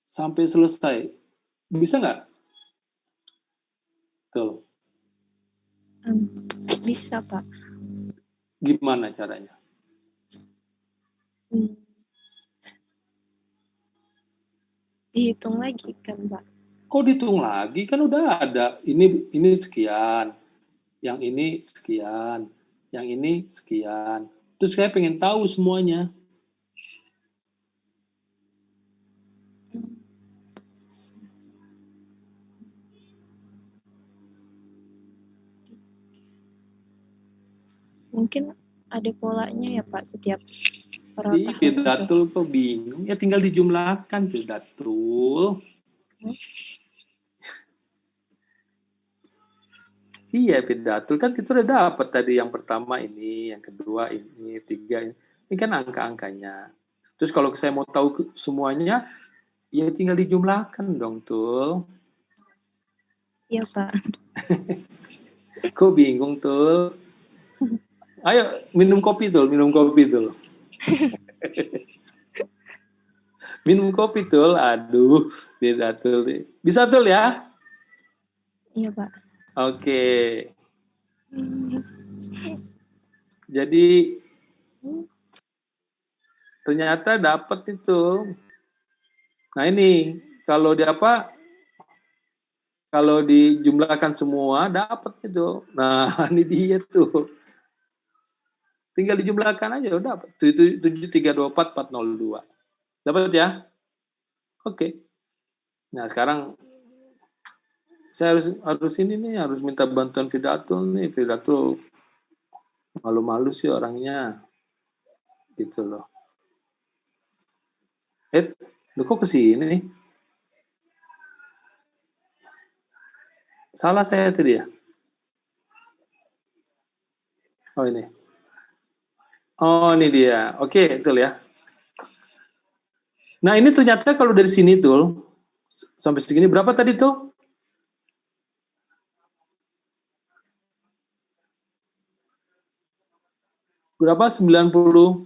sampai selesai. Bisa nggak? Tuh. Bisa, Pak. Gimana caranya? Dihitung lagi kan, Pak? Kok dihitung lagi? Kan udah ada. Ini sekian. Yang ini sekian. Yang ini sekian. Terus saya pengen tahu semuanya. Mungkin ada polanya ya Pak setiap perotahan itu. Firdatul kok bingung? Ya tinggal dijumlahkan Firdatul. Iya Firdatul kan kita udah dapat tadi yang pertama ini, yang kedua ini, tiga ini. Ini kan angka-angkanya. Terus kalau saya mau tahu semuanya, ya tinggal dijumlahkan dong tuh. Iya Pak. Kok bingung tuh? Ayo minum kopi tuh, minum kopi tuh. Minum kopi tuh, aduh, beda tuh. Bisa tuh ya? Iya Pak. Oke. Jadi ternyata dapat itu. Nah ini kalau di apa? Kalau dijumlahkan semua dapat itu. Nah ini dia tuh. Tinggal dijumlahkan aja udah dapat. 7324402. Dapat ya? Oke. Nah sekarang saya harus ini nih, harus minta bantuan Firdatul nih. Firdatul malu-malu sih orangnya. Gitu loh. Lu kok kesini nih? Salah saya tadi ya? Oh ini. Oh ini dia. Oke, betul ya. Nah ini ternyata kalau dari sini tuh, sampai segini berapa tadi tuh? Berapa? 90?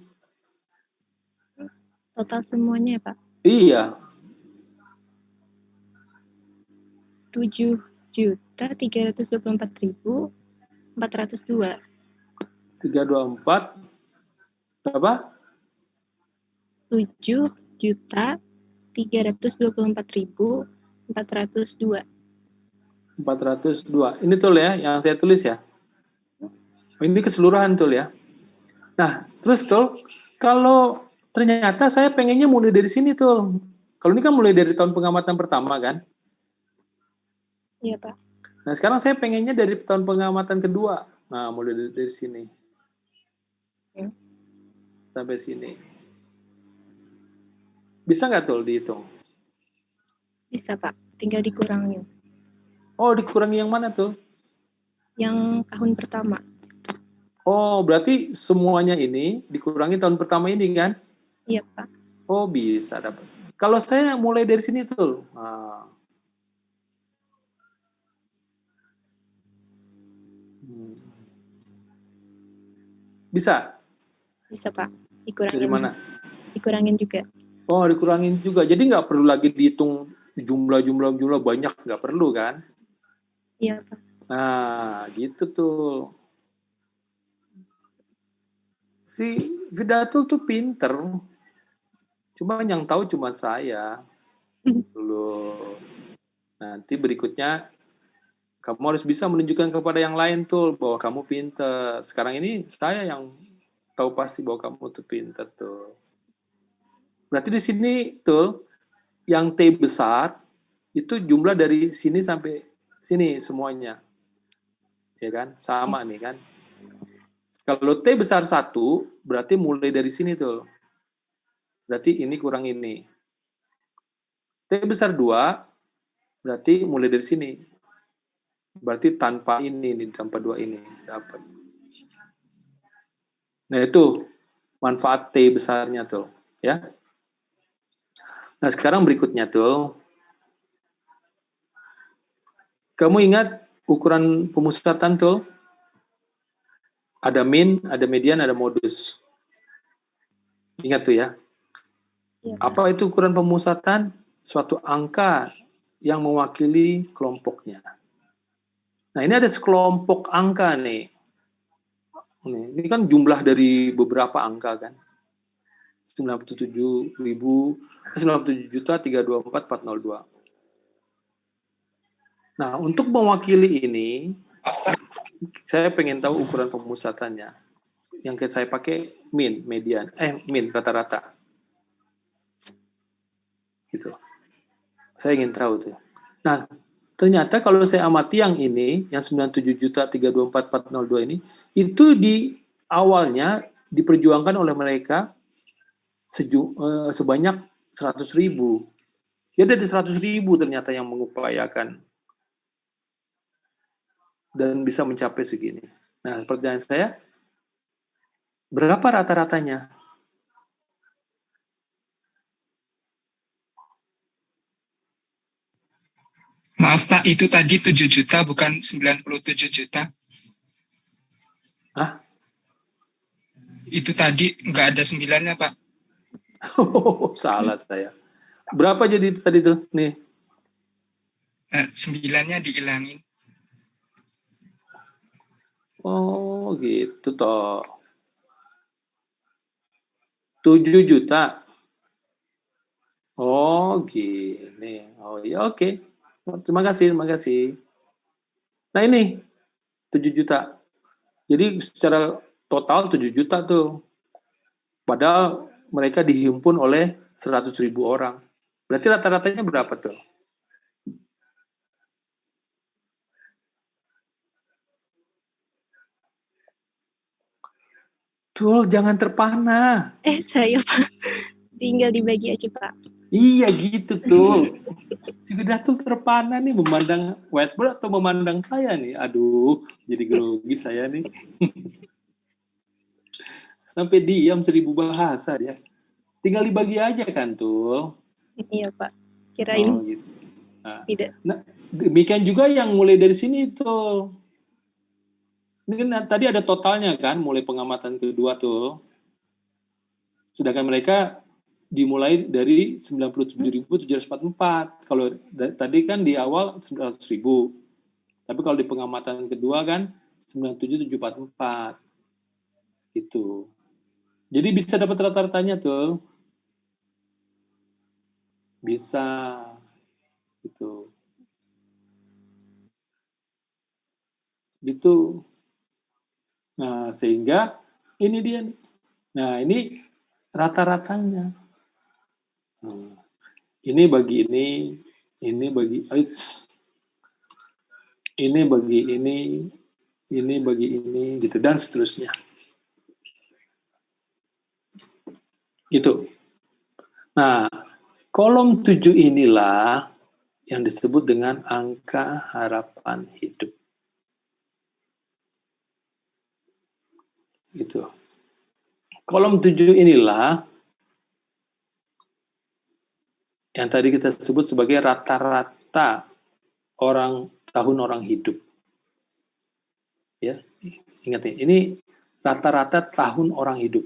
Total semuanya ya Pak? Iya. 7.324.402. 324 berapa? 7.324.402. 402. Ini tuh ya, yang saya tulis ya. Oh, ini keseluruhan tuh ya. Nah, terus tuh kalau ternyata saya pengennya mulai dari sini tuh. Kalau ini kan mulai dari tahun pengamatan pertama kan? Iya Pak. Nah sekarang saya pengennya dari tahun pengamatan kedua. Nah mulai dari sini. Sampai sini. Bisa nggak tuh dihitung? Bisa Pak, tinggal dikurangin. Oh dikurangi yang mana tuh? Yang tahun pertama. Oh berarti semuanya ini dikurangi tahun pertama ini kan? Iya Pak. Oh bisa dapat. Kalau saya mulai dari sini tuh. Nah. Bisa? Bisa Pak, dikurangin. Dari mana? Dikurangin juga. Oh dikurangin juga. Jadi nggak perlu lagi dihitung jumlah banyak, nggak perlu kan? Iya Pak. Nah gitu tuh. Si Firdatul tuh pinter. Cuma yang tahu cuma saya. Dulu. Nanti berikutnya kamu harus bisa menunjukkan kepada yang lain tuh bahwa kamu pinter. Sekarang ini saya yang tahu pasti bahwa kamu tuh pinter tuh. Berarti di sini tuh yang T besar itu jumlah dari sini sampai sini semuanya. Ya kan? Sama nih kan. Kalau T besar 1 berarti mulai dari sini tuh. Berarti ini kurang ini. T besar 2 berarti mulai dari sini. Berarti tanpa ini tanpa 2 ini dapat. Nah itu manfaat T besarnya tuh, ya. Nah sekarang berikutnya tuh, kamu ingat ukuran pemusatan tuh? Ada min, ada median, ada modus. Ingat tuh ya. Iya, Apa itu ukuran pemusatan? Suatu angka yang mewakili kelompoknya. Nah ini ada sekelompok angka nih. Ini kan jumlah dari beberapa angka kan. 97.324.402. Nah, untuk mewakili ini, saya pengen tahu ukuran pemusatannya. Yang saya pakai min rata-rata. Gitu. Saya ingin tahu tuh. Nah, ternyata kalau saya amati yang ini, yang 97.324.402 ini, itu di awalnya diperjuangkan oleh mereka sebanyak 100.000. Ya dari 100.000 ternyata yang mengupayakan dan bisa mencapai segini. Nah, pertanyaan saya, berapa rata-ratanya? Maaf Pak, itu tadi 7 juta bukan 97 juta. Hah? Itu tadi nggak ada 9-nya Pak. Oh, salah saya. Berapa jadi tadi tuh? Nih. 9-nya dihilangin. Oh, gitu toh. 7 juta. Oh, gini. Oh, ya oke. Terima kasih. Nah, ini 7 juta. Jadi secara total 7 juta tuh. Padahal mereka dihimpun oleh 100.000 orang. Berarti rata-ratanya berapa tuh? Tuh, jangan terpana. Saya Pak, tinggal dibagi aja Pak. Iya gitu tuh. Si Fidatul terpana nih memandang whiteboard atau memandang saya nih. Aduh, jadi grogi saya nih. Sampai diam 1000 bahasa dia. Tinggal dibagi aja kan tuh. Iya Pak, kirain gitu. Nah, tidak. Nah, demikian juga yang mulai dari sini tuh. Ini kan tadi ada totalnya kan, mulai pengamatan kedua tuh. Sedangkan mereka dimulai dari 97.744. Kalau tadi kan di awal 900.000. Tapi kalau di pengamatan kedua kan 97.744. Gitu. Jadi bisa dapat rata-ratanya tuh. Bisa. Gitu. Gitu. Nah, sehingga ini dia. Nah, ini rata-ratanya. Ini bagi ini bagi ini bagi ini bagi ini, gitu, dan seterusnya. Gitu. Nah, kolom 7 inilah yang disebut dengan angka harapan hidup. Gitu. Kolom 7 inilah yang tadi kita sebut sebagai rata-rata tahun orang hidup. Ya, ingat ya, ini rata-rata tahun orang hidup.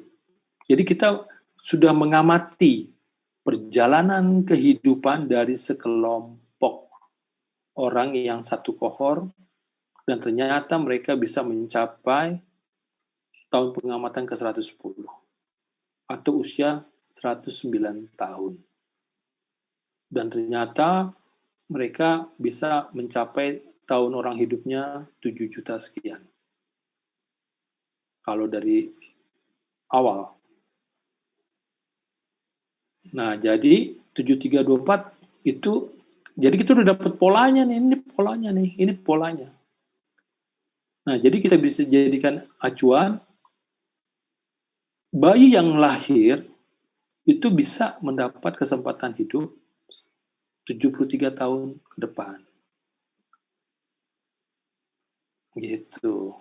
Jadi kita sudah mengamati perjalanan kehidupan dari sekelompok orang yang satu kohor, dan ternyata mereka bisa mencapai tahun pengamatan ke-110 atau usia 109 tahun. Dan ternyata mereka bisa mencapai tahun orang hidupnya 7 juta sekian. Kalau dari awal. Nah, jadi 7324 itu, jadi kita udah dapat polanya nih, ini polanya. Nah, jadi kita bisa jadikan acuan, bayi yang lahir itu bisa mendapat kesempatan hidup 73 tahun ke depan. Gitu.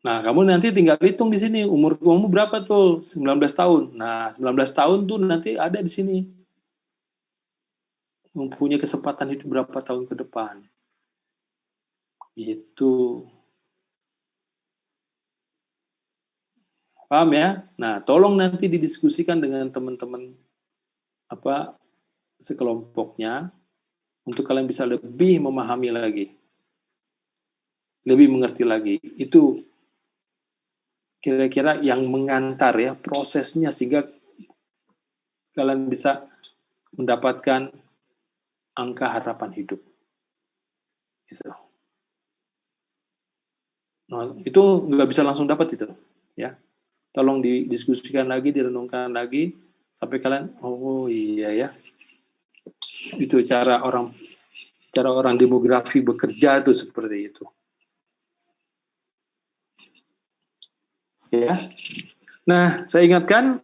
Nah, kamu nanti tinggal hitung di sini, umur kamu berapa tuh? 19 tahun. Nah, 19 tahun tuh nanti ada di sini. Mempunyai kesempatan hidup berapa tahun ke depan. Gitu. Paham ya? Nah, tolong nanti didiskusikan dengan teman-teman sekelompoknya untuk kalian bisa lebih memahami lagi. Lebih mengerti lagi. Itu kira-kira yang mengantar ya prosesnya sehingga kalian bisa mendapatkan angka harapan hidup. Gitu. Nah, itu nggak bisa langsung dapat itu, ya. Tolong didiskusikan lagi, direnungkan lagi sampai kalian, oh iya ya, itu cara orang demografi bekerja itu seperti itu. Ya. Nah, saya ingatkan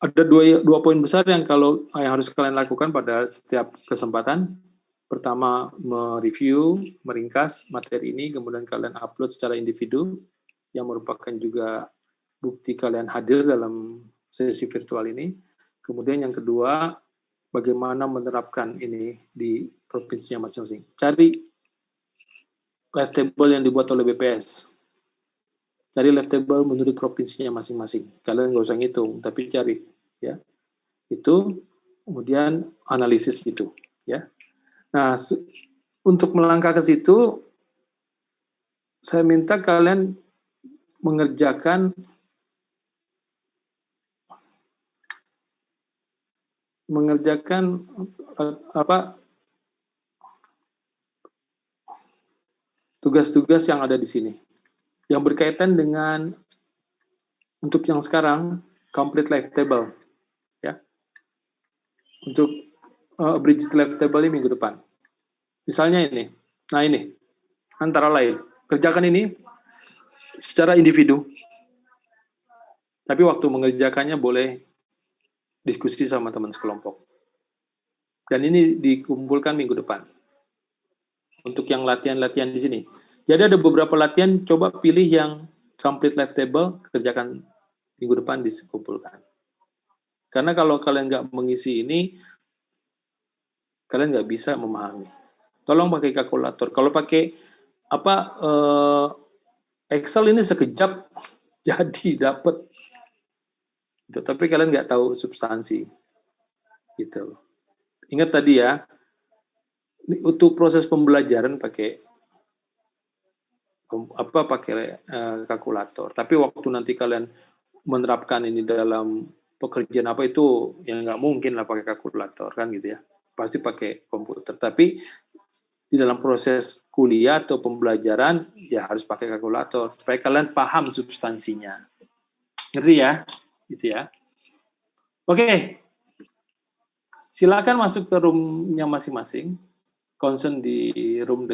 ada dua poin besar yang harus kalian lakukan pada setiap kesempatan. Pertama, mereview, meringkas materi ini, kemudian kalian upload secara individu, yang merupakan juga bukti kalian hadir dalam sesi virtual ini. Kemudian yang kedua, bagaimana menerapkan ini di provinsinya masing-masing. Cari live table yang dibuat oleh BPS. Cari live table menurut provinsinya masing-masing. Kalian nggak usah ngitung, tapi cari. Ya, itu, kemudian analisis itu. Ya. Nah, untuk melangkah ke situ, saya minta kalian mengerjakan tugas-tugas yang ada di sini, yang berkaitan dengan untuk yang sekarang complete live table, ya, untuk bridge live table ini minggu depan. Misalnya ini, nah ini, antara lain, kerjakan ini secara individu, tapi waktu mengerjakannya boleh diskusi sama teman sekelompok. Dan ini dikumpulkan minggu depan. Untuk yang latihan-latihan di sini. Jadi ada beberapa latihan, coba pilih yang complete live table, kerjakan minggu depan dikumpulkan. Karena kalau kalian nggak mengisi ini, kalian nggak bisa memahami. Tolong pakai kalkulator. Kalau pakai Excel ini sekejap jadi dapat. Tapi kalian nggak tahu substansi. Gitu. Ingat tadi ya, untuk proses pembelajaran pakai kalkulator. Tapi waktu nanti kalian menerapkan ini dalam pekerjaan apa itu, ya nggak mungkin lah pakai kalkulator kan gitu ya. Pasti pakai komputer. Tapi di dalam proses kuliah atau pembelajaran ya harus pakai kalkulator supaya kalian paham substansinya. Ngerti ya? Gitu ya. Oke. Silakan masuk ke room-nya masing-masing. Concern di room